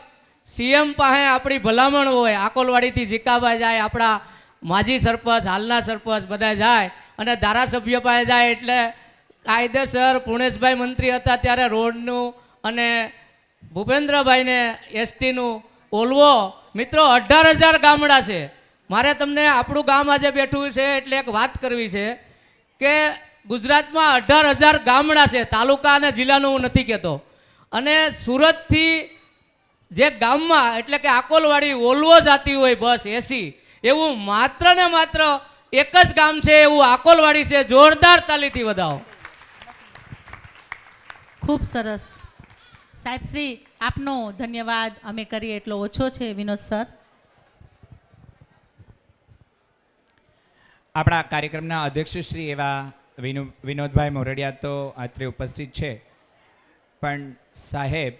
CM પાસે આપણી ભલામણ હોય, આકોલવાડીથી જીકાભાઈ જાય, આપણા માજી સરપંચ, હાલના સરપંચ બધા જાય અને ધારાસભ્ય પાસે જાય, એટલે કાયદેસર પુણેશભાઈ મંત્રી હતા ત્યારે રોડનું અને ભૂપેન્દ્રભાઈને STનું ઓલવો. મિત્રો, 18,000 ગામડા છે. મારે તમને આપણું ગામ આજે બેઠું છે એટલે એક વાત કરવી છે કે ગુજરાતમાં 18,000 ગામડા છે, તાલુકા અને જિલ્લાનું હું નથી કહેતો. અને સુરતથી જે ગામમાં એટલે કે આકોલવાડી ઓલવો જતી હોય બસ એસી, એવું માત્ર ને માત્ર એક જ ગામ છે, એવું આકોલવાડી છે. જોરદાર તાલીથી વધાવો. ખૂબ સરસ સાહેબ શ્રી, આપનો ધન્યવાદ અમે કરીએ એટલો ઓછો છે. વિનોદ સર. આપણા કાર્યક્રમના અધ્યક્ષ શ્રી એવા વિનોદભાઈ મોરડિયા તો અત્રે ઉપસ્થિત છે, પણ સાહેબ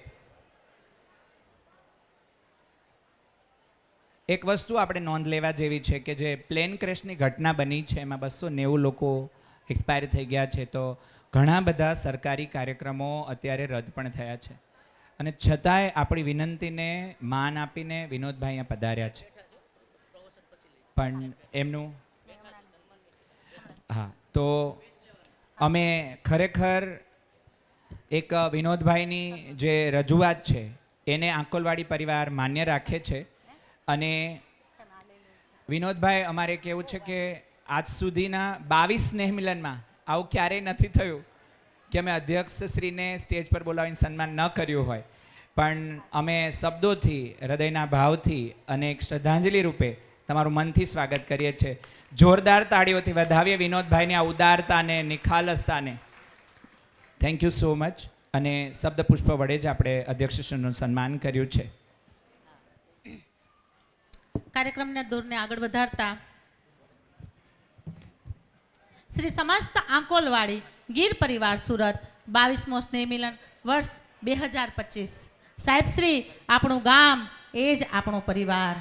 એક વસ્તુ આપણે નોંધ લેવા જેવી છે કે જે પ્લેન ક્રેશની ઘટના બની છે એમાં 290 લોકો એક્સપાયર થઈ ગયા છે. તો ઘણા બધા સરકારી કાર્યક્રમો અત્યારે રદ પણ થયા છે અને છતાંય આપણી વિનંતીને માન આપીને વિનોદભાઈ અહીંયા પધાર્યા છે. પણ એમનું હા, તો અમે ખરેખર એક વિનોદભાઈની જે રજૂઆત છે એને આંકોલવાડી પરિવાર માન્ય રાખે છે. અને વિનોદભાઈ, અમારે કહેવું છે કે આજ સુધીના 22 સ્નેહ મિલનમાં આવું ક્યારેય નથી થયું કે અમે અધ્યક્ષશ્રીને સ્ટેજ પર બોલાવીને સન્માન ન કર્યું હોય. પણ અમે શબ્દોથી, હૃદયના ભાવથી અને એક શ્રદ્ધાંજલિ રૂપે તમારું મનથી સ્વાગત કરીએ છીએ. જોરદાર તાળીઓથી વધાવીએ વિનોદભાઈની આ ઉદારતાને, નિખાલસતાને. Thank you so much. અને શબ્દ પુષ્પ વડે જ આપણે અધ્યક્ષશ્રીનું સન્માન કર્યું છે. કાર્યક્રમના દોરને આગળ વધારતા શ્રી સમસ્ત આંકોલવાડી ગીર પરિવાર સુરત 22મો સ્નેહ મિલન વર્ષ 2025. સાહેબ શ્રી, આપણું ગામ એ જ આપણો પરિવાર.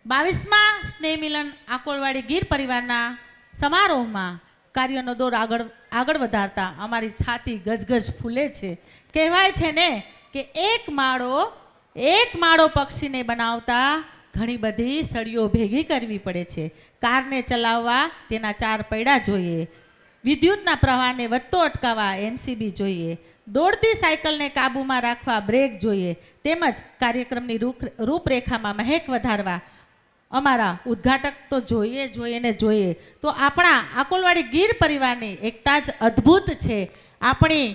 22મા સ્નેહ મિલન આંકોલવાડી ગીર પરિવારના સમારોહમાં કાર્યનો દોર આગળ વધારતા અમારી છાતી ગજગજ ફૂલે છે. કહેવાય છે ને કે એક માળો પક્ષીને બનાવતા ઘણી બધી સળીઓ ભેગી કરવી પડે છે. કારને ચલાવવા તેના 4 પૈડા જોઈએ, વિદ્યુતના પ્રવાહને વધતો અટકાવવા એમસીબી જોઈએ, દોડતી સાયકલને કાબૂમાં રાખવા બ્રેક જોઈએ, તેમજ કાર્યક્રમની રૂપરેખામાં મહેક વધારવા અમારા ઉદ્ઘાટક તો જોઈએ ને જોઈએ. તો આપણા આંકોલવાડી ગીર પરિવારની એકતા જ અદ્ભુત છે. આપણી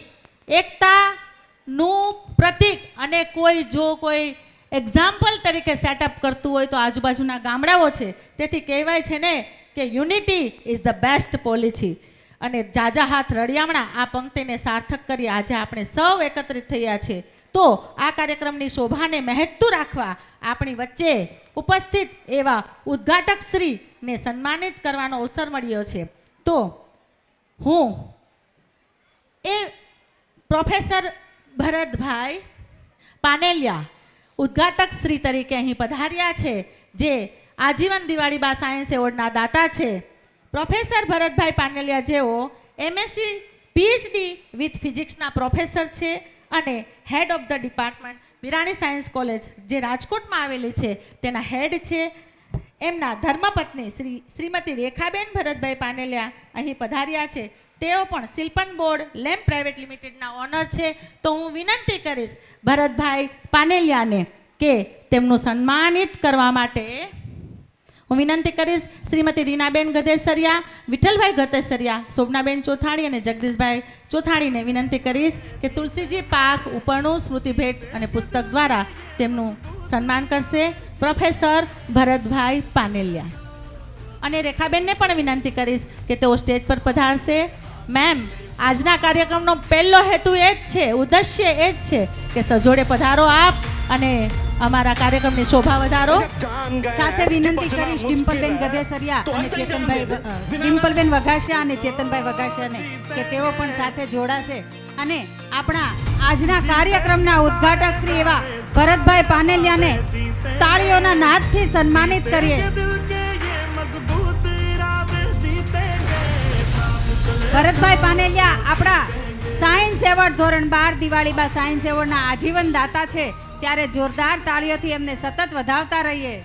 એકતાનું પ્રતીક અને કોઈ એક્ઝામ્પલ તરીકે સેટઅપ કરતું હોય તો આજુબાજુના ગામડાઓ છે. તેથી કહેવાય છે ને કે unity is the best policy. અને જાજા હાથ રળિયામણા આ પંક્તિને સાર્થક કરી આજે આપણે સૌ એકત્રિત થયા છે. તો આ કાર્યક્રમની શોભાને મહેકતું રાખવા આપણી વચ્ચે ઉપસ્થિત એવા ઉદ્ઘાટક શ્રીને સન્માનિત કરવાનો અવસર મળ્યો છે. તો હું એ પ્રોફેસર ભરતભાઈ પાનેલિયા ઉદ્ઘાટક શ્રી તરીકે અહીં પધાર્યા છે, જે આજીવન દિવાળીબા સાયન્સ એવોર્ડના દાતા છે. પ્રોફેસર ભરતભાઈ પાનેલિયા જેઓ એમએસસી પીએચડી વિથ ફિઝિક્સના પ્રોફેસર છે અને head of the department Virani science college જે રાજકોટમાં આવેલી છે તેના હેડ છે. એમના ધર્મપત્ની શ્રીમતી રેખાબેન ભરતભાઈ પાનેલિયા અહીં પધાર્યા છે. તેઓ પણ શિલ્પન બોર્ડ લેમ્પ પ્રાઇવેટ લિમિટેડના ઓનર છે. તો હું વિનંતી કરીશ ભરતભાઈ પાનેલિયાને કે તેમનું સન્માનિત કરવા માટે હું વિનંતી કરીશ શ્રીમતી રીનાબેન ગધેસરિયા, વિઠ્ઠલભાઈ ગધેસરિયા, શોભનાબેન ચોથાણી અને જગદીશભાઈ ચોથાણીને વિનંતી કરીશ કે તુલસીજી પાક ઉપરનું સ્મૃતિ ભેટ અને પુસ્તક દ્વારા તેમનું સન્માન કરશે પ્રોફેસર ભરતભાઈ પાનેલિયા. અને રેખાબેનને પણ વિનંતી કરીશ કે તેઓ સ્ટેજ પર પધારશે. મેમ, આજના કાર્યક્રમનો પહેલો હેતુ એ જ છે, ઉદ્દેશ્ય એ જ છે કે સજોડે પધારો આપ અને અમારા કાર્યક્રમની શોભા વધારો. સાથે વિનંતી કરીશ ડિમ્પલબેન ગધેસરિયા અને ડિમ્પલબેન વઘાસિયા અને ચેતનભાઈ વઘાસિયાને કે તેઓ પણ સાથે જોડાશે અને આપણા આજના કાર્યક્રમના ઉદ્ઘાટક શ્રી એવા ભરતભાઈ પાનેલિયાને તાળીઓના નાદથી સન્માનિત કરીએ. ભરતભાઈ પાનેલિયા આપણા સાયન્સ એવોર્ડ ધોરણ 12 દિવાળીબા સાયન્સ એવોર્ડના આજીવન દાતા છે. ત્યારે જોરદાર તાળીઓથી એમને સતત વધાવતા રહીએ.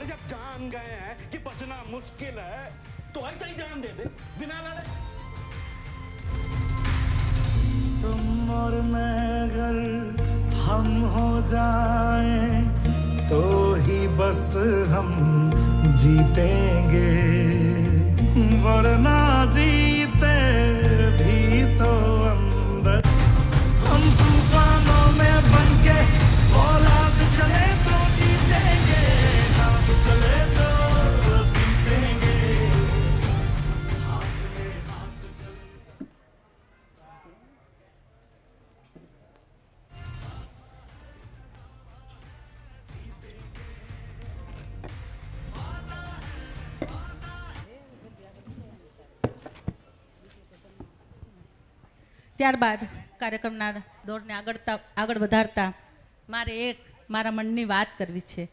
जब जान गए हैं कि बचना मुश्किल है तो ऐसा ही जान दे दे बिना लड़े. तुम और मैं अगर हम हो जाएं तो ही बस हम जीतेंगे, वरना जीते भी तो अंदर हम तूफानों में बनके औलाद चले तो जीतेंगे, साथ चले तो जीतेंगे, हाथ में हाथ चले. ત્યારબાદ કાર્યક્રમના દોરને આગળ વધારતા મારે એક મારા મનની વાત કરવી છે.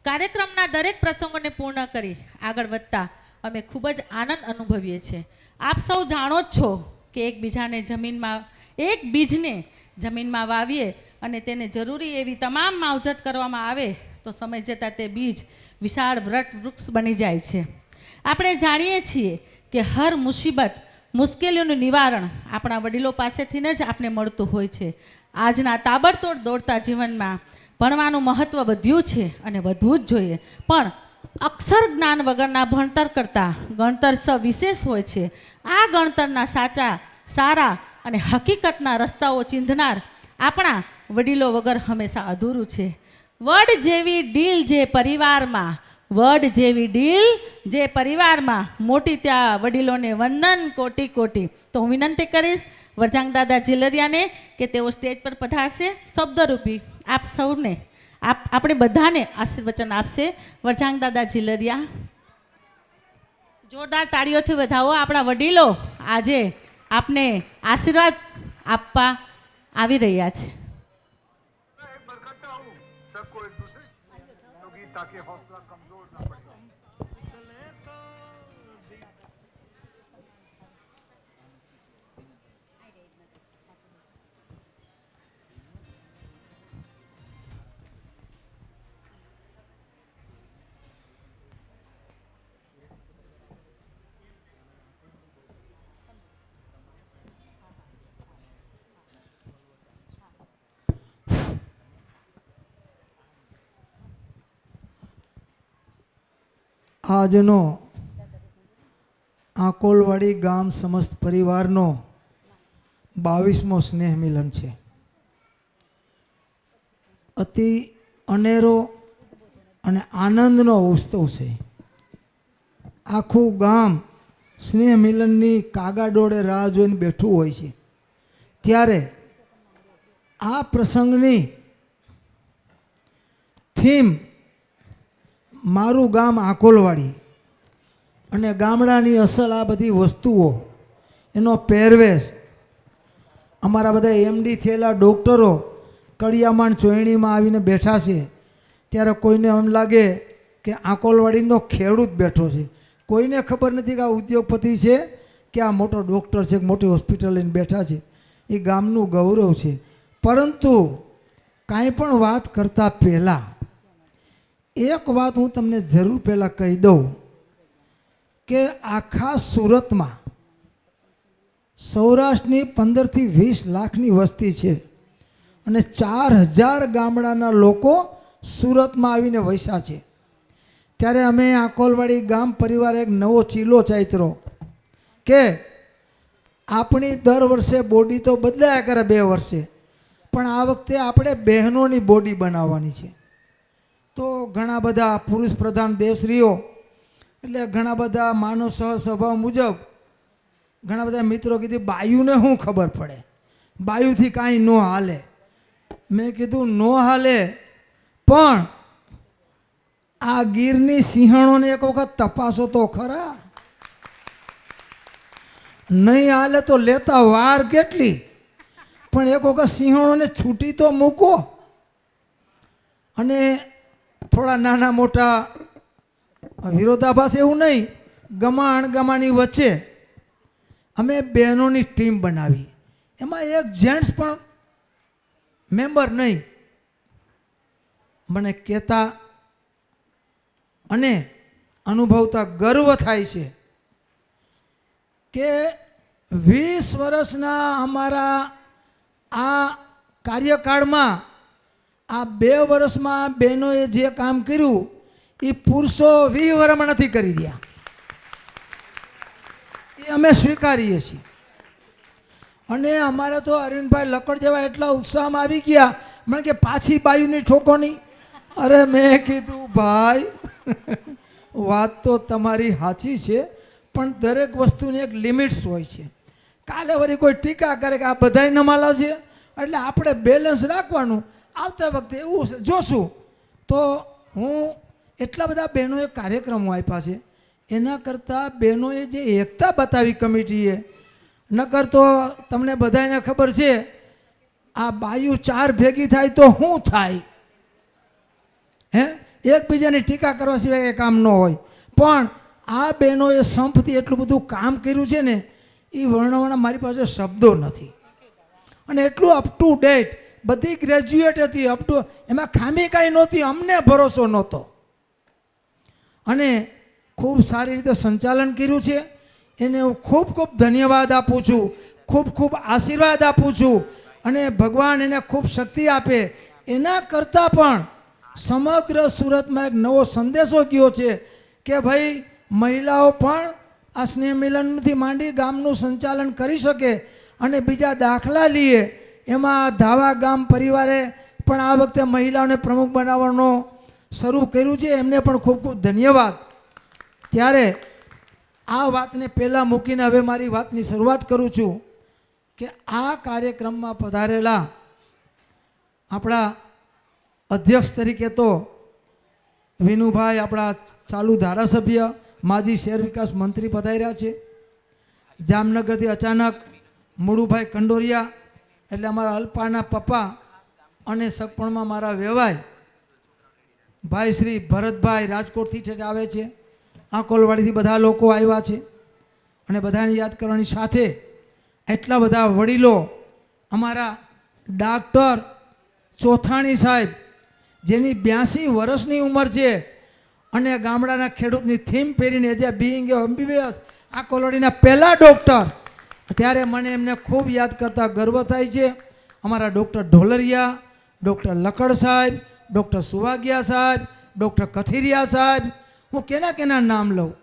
કાર્યક્રમના દરેક પ્રસંગોને પૂર્ણ કરી આગળ વધતા અમે ખૂબ જ આનંદ અનુભવીએ છીએ. આપ સૌ જાણો જ છો કે એક બીજને જમીનમાં વાવીએ અને તેને જરૂરી એવી તમામ માવજત કરવામાં આવે તો સમય જતાં તે બીજ વિશાળ વૃક્ષ બની જાય છે. આપણે જાણીએ છીએ કે હર મુશ્કેલીઓનું નિવારણ આપણા વડીલો પાસેથી જ આપણે મળતું હોય છે. આજના તાબડતોડ દોડતા જીવનમાં ભણવાનું મહત્ત્વ વધ્યું છે અને વધવું જ જોઈએ, પણ અક્ષર જ્ઞાન વગરના ભણતર કરતાં ગણતર સવિશેષ હોય છે. આ ગણતરના સારા અને હકીકતના રસ્તાઓ ચીંધનાર આપણા વડીલો વગર હંમેશા અધૂરું છે. વડ જેવી ડીલ જે પરિવારમાં મોટી ત્યાં વડીલોને વંદન કોટી કોટી. તો હું વિનંતી કરીશ વરજાંગ દાદા ઝીલરિયાને કે તેઓ સ્ટેજ પર પધારશે. શબ્દરૂપી આપ સૌને આપણે બધાને આશીર્વચન આપશે. વરજાંગ દાદા ઝીલરિયા, જોરદાર તાળીઓથી વધાવો. આપણા વડીલો આજે આપને આશીર્વાદ આપવા આવી રહ્યા છે. આજનો આકોલવાડી ગામ સમસ્ત પરિવારનો 22મો સ્નેહ મિલન છે. અતિ અનેરો અને આનંદનો ઉત્સવ છે. આખું ગામ સ્નેહ મિલનની કાગાડોળે રાહ જોઈને બેઠું હોય છે. ત્યારે આ પ્રસંગની થીમ મારું ગામ આકોલવાડી અને ગામડાની અસલ આ બધી વસ્તુઓ, એનો પહેરવેશ, અમારા બધા એમડી થયેલા ડૉક્ટરો કડિયામાણ ચોયણીમાં આવીને બેઠા છે. ત્યારે કોઈને એમ લાગે કે આકોલવાડીનો ખેડૂત બેઠો છે. કોઈને ખબર નથી કે આ ઉદ્યોગપતિ છે કે આ મોટો ડૉક્ટર છે, મોટી હોસ્પિટલ લઈને બેઠા છે. એ ગામનું ગૌરવ છે. પરંતુ કાંઈ પણ વાત કરતાં પહેલાં એક વાત હું તમને જરૂર પહેલાં કહી દઉં કે આખા સુરતમાં સૌરાષ્ટ્રની 15થી 20 લાખની વસ્તી છે અને 4000 ગામડાના લોકો સુરતમાં આવીને વસ્યા છે. ત્યારે અમે આકોલવાડી ગામ પરિવાર એક નવો ચીલો ચાતરો કે આપણી દર વર્ષે બોડી તો બદલાયા કરે 2 વર્ષે, પણ આ વખતે આપણે બહેનોની બોડી બનાવવાની છે. તો ઘણા બધા પુરુષ પ્રધાન દેશરીઓ એટલે ઘણા બધા માનવ સ્વભાવ મુજબ ઘણા બધા મિત્રો કીધું બાયુને શું ખબર પડે, બાયુથી કાંઈ ન હાલે. મેં કીધું ન હાલે, પણ આ ગીરની સિંહણોને એક વખત તપાસો તો ખરા. નહીં હાલે તો લેતા વાર કેટલી, પણ એક વખત સિંહણોને છૂટી તો મૂકો. અને થોડા નાના મોટા વિરોધાભાસ એવું નહીં, ગમાણની વચ્ચે અમે બહેનોની ટીમ બનાવી. એમાં એક જેન્ટ્સ પણ મેમ્બર નહીં. મને કહેતા અને અનુભવતા ગર્વ થાય છે કે 20 વર્ષના અમારા આ કાર્યકાળમાં આ 2 વર્ષમાં બહેનોએ જે કામ કર્યું એ પુરુષો 20 વર્ષમાં નથી કરી રહ્યા. એ અમે સ્વીકારીએ છીએ. અને અમારે તો અરવિંદભાઈ લકડ જેવા એટલા ઉત્સાહમાં આવી ગયા, મને કે પાછી બાયુની ઠોકો નહીં. અરે મેં કીધું ભાઈ વાત તો તમારી સાચી છે, પણ દરેક વસ્તુની એક લિમિટ્સ હોય છે. કાલે વળી કોઈ ટીકા કરે કે આ બધાય નમાલા છે, એટલે આપણે બેલેન્સ રાખવાનું. આવતા વખતે એવું જોશું. તો હું એટલા બધા બહેનોએ કાર્યક્રમો આપ્યા છે, એના કરતાં બહેનોએ જે એકતા બતાવી કમિટીએ, નકર તો તમને બધાને ખબર છે આ બાયુ 4 ભેગી થાય તો શું થાય? હે, એકબીજાની ટીકા કરવા સિવાય એ કામ ન હોય. પણ આ બહેનોએ સંપથી એટલું બધું કામ કર્યું છે ને, એ વર્ણવવાના મારી પાસે શબ્દો નથી. અને એટલું અપ ટુ ડેટ, બધી ગ્રેજ્યુએટ હતી, અપ ટુ, એમાં ખામી કાંઈ નહોતી, અમને ભરોસો નહોતો. અને ખૂબ સારી રીતે સંચાલન કર્યું છે. એને હું ખૂબ ખૂબ ધન્યવાદ આપું છું, ખૂબ ખૂબ આશીર્વાદ આપું છું. અને ભગવાન એને ખૂબ શક્તિ આપે. એના કરતાં પણ સમગ્ર સુરતમાં એક નવો સંદેશો ગયો છે કે ભાઈ મહિલાઓ પણ આ સ્નેહ મિલનથી માંડી ગામનું સંચાલન કરી શકે. અને બીજા દાખલા લઈએ એમાં ધાવા ગામ પરિવારે પણ આ વખતે મહિલાઓને પ્રમુખ બનાવવાનો શરૂ કર્યું છે. એમને પણ ખૂબ ખૂબ ધન્યવાદ. ત્યારે આ વાતને પહેલાં મૂકીને હવે મારી વાતની શરૂઆત કરું છું કે આ કાર્યક્રમમાં પધારેલા આપણા અધ્યક્ષ તરીકે તો વિનુભાઈ, આપણા ચાલુ ધારાસભ્ય, માજી શહેર વિકાસ મંત્રી પધાર્યા છે. જામનગરથી અચાનક મુળુભાઈ કંડોરિયા એટલે અમારા અલ્પાના પપ્પા અને સગપણમાં મારા વેવાય ભાઈ શ્રી ભરતભાઈ રાજકોટથી ઠેઠ આવે છે. આંકોલવાડીથી બધા લોકો આવ્યા છે. અને બધાને યાદ કરવાની સાથે એટલા બધા વડીલો, અમારા ડાક્ટર ચોથાણી સાહેબ જેની 82 વર્ષની ઉંમર છે અને ગામડાના ખેડૂતની થીમ પહેરીને એઝ એ બીઇંગ MBBS આંકોલવાડીના પહેલા ડૉક્ટર, ત્યારે મને એમને ખૂબ યાદ કરતા ગર્વ થાય છે. અમારા ડૉક્ટર ઢોલરિયા, ડૉક્ટર લકડ સાહેબ, ડૉક્ટર સુવાગિયા સાહેબ, ડૉક્ટર કથિરિયા સાહેબ, હું કેના નામ લઉં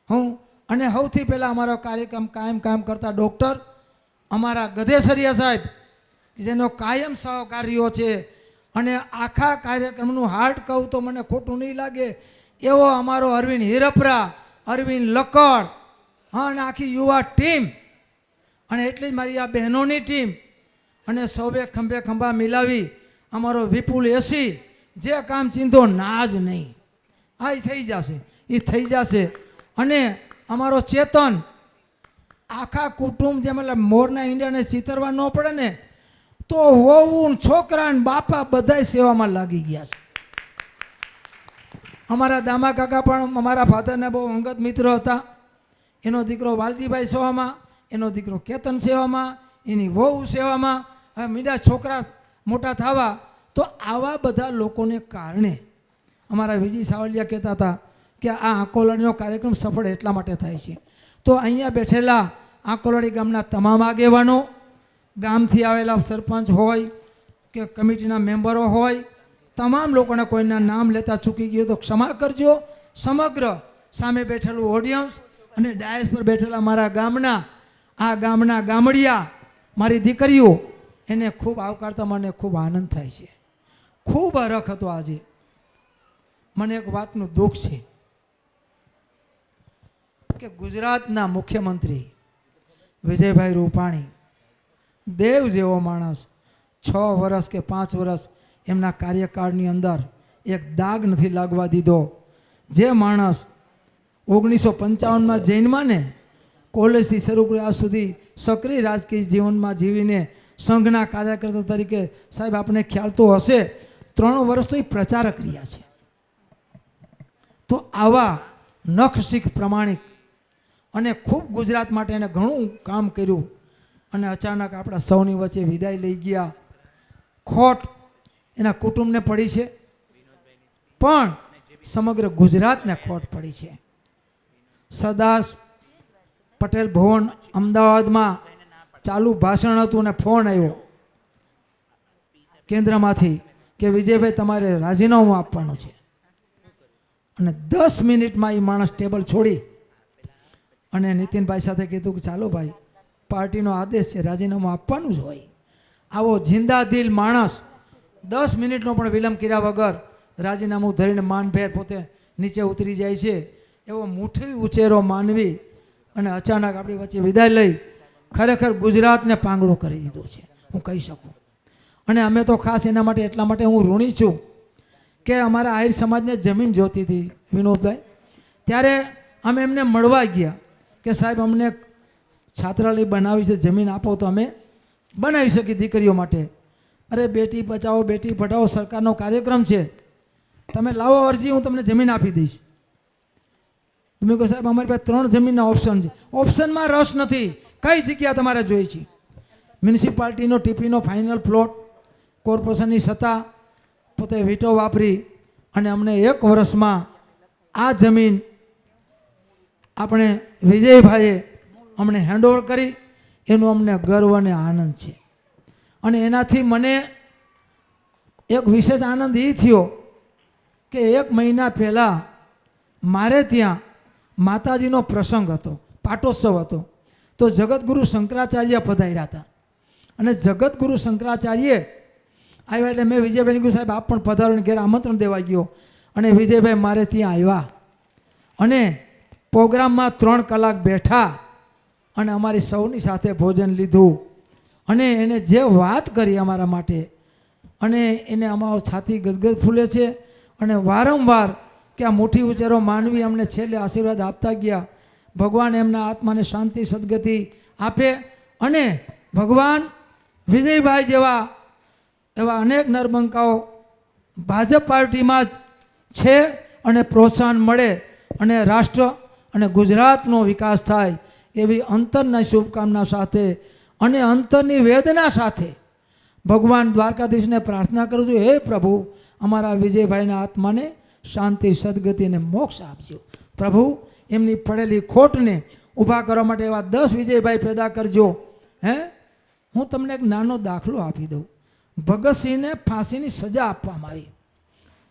હું. અને સૌથી પહેલાં અમારો કાર્યક્રમ કાયમ કરતા ડૉક્ટર અમારા ગધેસરિયા સાહેબ, જેનો કાયમ સહકાર્યો છે. અને આખા કાર્યક્રમનું હાર્ટ કહું તો મને ખોટું નહીં લાગે એવો અમારો અરવિંદ હિરપરા, અરવિંદ લકડ, હા, અને આખી યુવા ટીમ. અને એટલી જ મારી આ બહેનોની ટીમ. અને સૌએ ખંભે ખંભા મિલાવી અમારો વિપુલ એસી, જે કામ ચીંધો ના જ નહીં, હા એ થઈ જશે, એ થઈ જશે. અને અમારો ચેતન, આખા કુટુંબ જેમ એટલે મોરના ઈંડાને ચિતરવા ન પડે ને, તો વહુ, છોકરા ને બાપા બધાય સેવામાં લાગી ગયા છે. અમારા દામા કાકા પણ અમારા ફાધરના બહુ અંગત મિત્ર હતા. એનો દીકરો વાલજીભાઈ સેવામાં, એનો દીકરો કેતન સેવામાં, એની વહુ સેવામાં. હવે મીડા છોકરા મોટા થવા, તો આવા બધા લોકોને કારણે અમારા વિજય સાવલિયા કહેતા હતા કે આ આંકોલવાડીનો કાર્યક્રમ સફળ એટલા માટે થાય છે. તો અહીંયા બેઠેલા આંકોલવાડી ગામના તમામ આગેવાનો, ગામથી આવેલા સરપંચ હોય કે કમિટીના મેમ્બરો હોય, તમામ લોકોને કોઈના નામ લેતા ચૂકી ગયો તો ક્ષમા કરજો. સમગ્ર સામે બેઠેલું ઓડિયન્સ અને ડાયસ પર બેઠેલા મારા ગામના, આ ગામના ગામડિયા, મારી દીકરીઓ, એને ખૂબ આવકારતા મને ખૂબ આનંદ થાય છે. ખૂબ હરખ હતો આજે. મને એક વાતનું દુઃખ છે કે ગુજરાતના મુખ્યમંત્રી વિજયભાઈ રૂપાણી, દેવ જેવો માણસ, 6 વર્ષ કે 5 વર્ષ એમના કાર્યકાળની અંદર એક દાગ નથી લાગવા દીધો. જે માણસ 1955માં જૈનમાં ને કોલેજથી શરૂ કર્યા સુધી સક્રિય રાજકીય જીવનમાં જીવીને સંઘના કાર્યકર્તા તરીકે, સાહેબ આપણે ખ્યાલ તો હશે, 3 વર્ષ તો એ પ્રચારક રહ્યા છે. તો આવા નખશીખ પ્રમાણિક અને ખૂબ ગુજરાત માટે એને ઘણું કામ કર્યું. અને અચાનક આપણા સૌની વચ્ચે વિદાય લઈ ગયા. ખોટ એના કુટુંબને પડી છે, પણ સમગ્ર ગુજરાતને ખોટ પડી છે. સરદાર પટેલ ભવન અમદાવાદમાં ચાલુ ભાષણ હતું અને ફોન આવ્યો કેન્દ્રમાંથી કે વિજયભાઈ તમારે રાજીનામું આપવાનું છે. અને 10 મિનિટમાં એ માણસ ટેબલ છોડી અને નીતિનભાઈ સાથે કીધું કે ચાલો ભાઈ, પાર્ટીનો આદેશ છે, રાજીનામું આપવાનું જ હોય. આવો જિંદા દિલ માણસ 10 મિનિટનો પણ વિલંબ કર્યા વગર રાજીનામું ધરીને માનભેર પોતે નીચે ઉતરી જાય છે. એવો મુઠ્ઠી ઉચેરો માનવી અને અચાનક આપણી વચ્ચે વિદાય લઈ ખરેખર ગુજરાતને પાંગડું કરી દીધું છે, હું કહી શકું. અને અમે તો ખાસ એના માટે એટલા માટે હું ઋણી છું કે અમારા આહિર સમાજને જમીન જોતી હતી વિનોદભાઈ. ત્યારે અમે એમને મળવા ગયા કે સાહેબ અમને છાત્રાલય બનાવી છે, જમીન આપો તો અમે બનાવી શકીએ દીકરીઓ માટે. અરે બેટી બચાવો બેટી પઢાઓ સરકારનો કાર્યક્રમ છે, તમે લાવો અરજી, હું તમને જમીન આપી દઈશ. તમે કહો સાહેબ અમારી પાસે 3 જમીનના ઓપ્શન છે. ઓપ્શનમાં રસ નથી, કઈ જગ્યા તમારે જોઈ છે? મ્યુનિસિપાલિટીનો ટીપીનો ફાઇનલ પ્લોટ, કોર્પોરેશનની સત્તા, પોતે વીટો વાપરી અને અમને 1 વર્ષમાં આ જમીન આપણે વિજયભાઈએ અમને હેન્ડઓવર કરી, એનો અમને ગર્વ અને આનંદ છે. અને એનાથી મને એક વિશેષ આનંદ એ થયો કે 1 મહિના પહેલાં મારે ત્યાં માતાજીનો પ્રસંગ હતો, પાટોત્સવ હતો. તો જગતગુરુ શંકરાચાર્ય પધાર્યા હતા અને જગતગુરુ શંકરાચાર્ય આવ્યા એટલે મેં વિજયભાઈને કહ્યું સાહેબ આપ પણ પધારો, ઘેર આમંત્રણ દેવા ગયો અને વિજયભાઈ મારે ત્યાં આવ્યા અને પ્રોગ્રામમાં 3 કલાક બેઠા અને અમારી સૌની સાથે ભોજન લીધું અને એને જે વાત કરી અમારા માટે અને એને અમારો છાતી ગદગદ ફૂલે છે. અને વારંવાર કે આ મુઠ્ઠી ઉચેરો માનવી અમને છેલ્લે આશીર્વાદ આપતા ગયા. ભગવાન એમના આત્માને શાંતિ સદગતિ આપે અને ભગવાન વિજયભાઈ જેવા એવા અનેક નરબંકાઓ ભાજપ પાર્ટીમાં જ છે અને પ્રોત્સાહન મળે અને રાષ્ટ્ર અને ગુજરાતનો વિકાસ થાય એવી અંતરના શુભકામના સાથે અને અંતરની વેદના સાથે ભગવાન દ્વારકાધીશને પ્રાર્થના કરું છું, હે પ્રભુ અમારા વિજયભાઈના આત્માને શાંતિ સદગતિ અને મોક્ષ આપજો. પ્રભુ એમની પડેલી ખોટને ઊભા કરવા માટે એવા 10 વિજયભાઈ પેદા કરજો. હું તમને એક નાનો દાખલો આપી દઉં. ભગતસિંહને ફાંસીની સજા આપવામાં આવી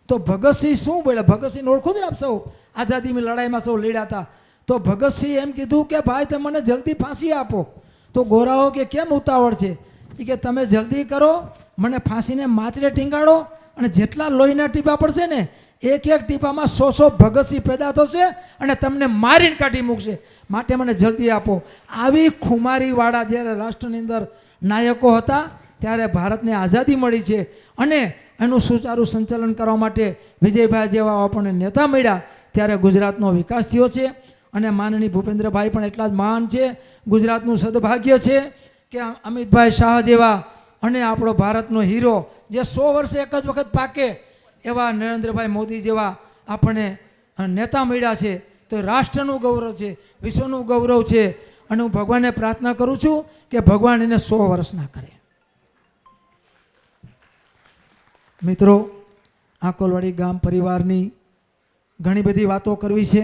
તો ભગતસિંહ શું બોલ્યા? ભગતસિંહ ઓળખો જ આપ સૌ, આઝાદીની લડાઈમાં સૌ લડ્યા હતા. તો ભગતસિંહ એમ કીધું કે ભાઈ તમે મને જલ્દી ફાંસી આપો. તો ગોરાઓ કે કેમ ઉતાવળ છે? કે તમે જલ્દી કરો, મને ફાંસીને માચડે ટીંગાડો અને જેટલા લોહીના ટીપા પડશે ને 1-1 ટીપામાં 100 ભગતસિંહ પેદા થશે અને તમને મારીને કાઢી મૂકશે, માટે મને જલ્દી આપો. આવી ખુમારીવાળા જ્યારે રાષ્ટ્રની અંદર નાયકો હતા ત્યારે ભારતને આઝાદી મળી છે અને એનું સુચારું સંચાલન કરવા માટે વિજયભાઈ જેવા આપણને નેતા મળ્યા ત્યારે ગુજરાતનો વિકાસ થયો છે. અને માનનીય ભૂપેન્દ્રભાઈ પણ એટલા જ મહાન છે. ગુજરાતનું સદભાગ્ય છે કે અમિતભાઈ શાહ જેવા અને આપણો ભારતનો હીરો જે 100 વર્ષે એક જ વખત પાકે એવા નરેન્દ્રભાઈ મોદી જેવા આપણને નેતા મળ્યા છે. તો રાષ્ટ્રનું ગૌરવ છે, વિશ્વનું ગૌરવ છે. અને હું ભગવાનને પ્રાર્થના કરું છું કે ભગવાન એને 100 વર્ષના કરે. મિત્રો, આકોલવાડી ગામ પરિવારની ઘણી બધી વાતો કરવી છે,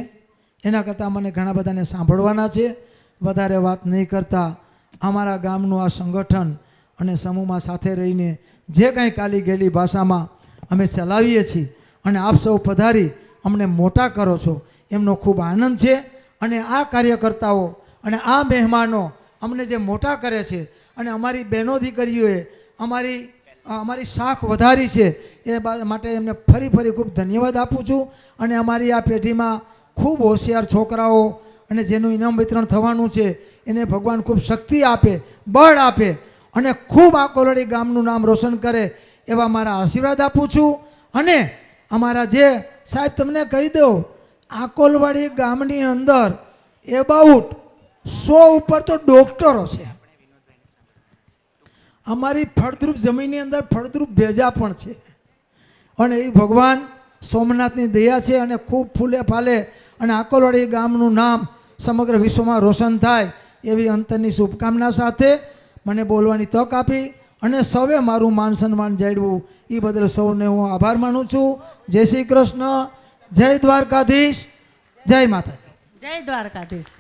એના કરતાં મને ઘણા બધાને સાંભળવાના છે. વધારે વાત નહીં કરતા અમારા ગામનું આ સંગઠન અને સમૂહમાં સાથે રહીને જે કંઈ કાલી ગયેલી ભાષામાં અમે ચલાવીએ છીએ અને આપ સૌ પધારી અમને મોટા કરો છો એમનો ખૂબ આનંદ છે. અને આ કાર્યકર્તાઓ અને આ મહેમાનો અમને જે મોટા કરે છે અને અમારી બહેનો દીકરીઓએ અમારી શાખ વધારી છે એ માટે એમને ફરી ખૂબ ધન્યવાદ આપું છું. અને અમારી આ પેઢીમાં ખૂબ હોશિયાર છોકરાઓ અને જેનું ઇનામ વિતરણ થવાનું છે એને ભગવાન ખૂબ શક્તિ આપે, બળ આપે અને ખૂબ આકોલવાડી ગામનું નામ રોશન કરે એવા મારા આશીર્વાદ આપું છું. અને અમારા જે સાહેબ તમને કહી દઉં, આકોલવાડી ગામની અંદર એબાઉટ 100 ઉપર તો ડૉક્ટરો છે. અમારી ફળદ્રુપ જમીનની અંદર ફળદ્રુપ ભેજા પણ છે અને એ ભગવાન સોમનાથની દયા છે અને ખૂબ ફૂલે ફાલે અને આકોલવાડી ગામનું નામ સમગ્ર વિશ્વમાં રોશન થાય એવી અંતરની શુભકામના સાથે મને બોલવાની તક આપી અને સૌએ મારું માન સન્માન જાળવું એ બદલ સૌને હું આભાર માનું છું. જય શ્રી કૃષ્ણ, જય દ્વારકાધીશ, જય માતાજી. જય દ્વારકાધીશ.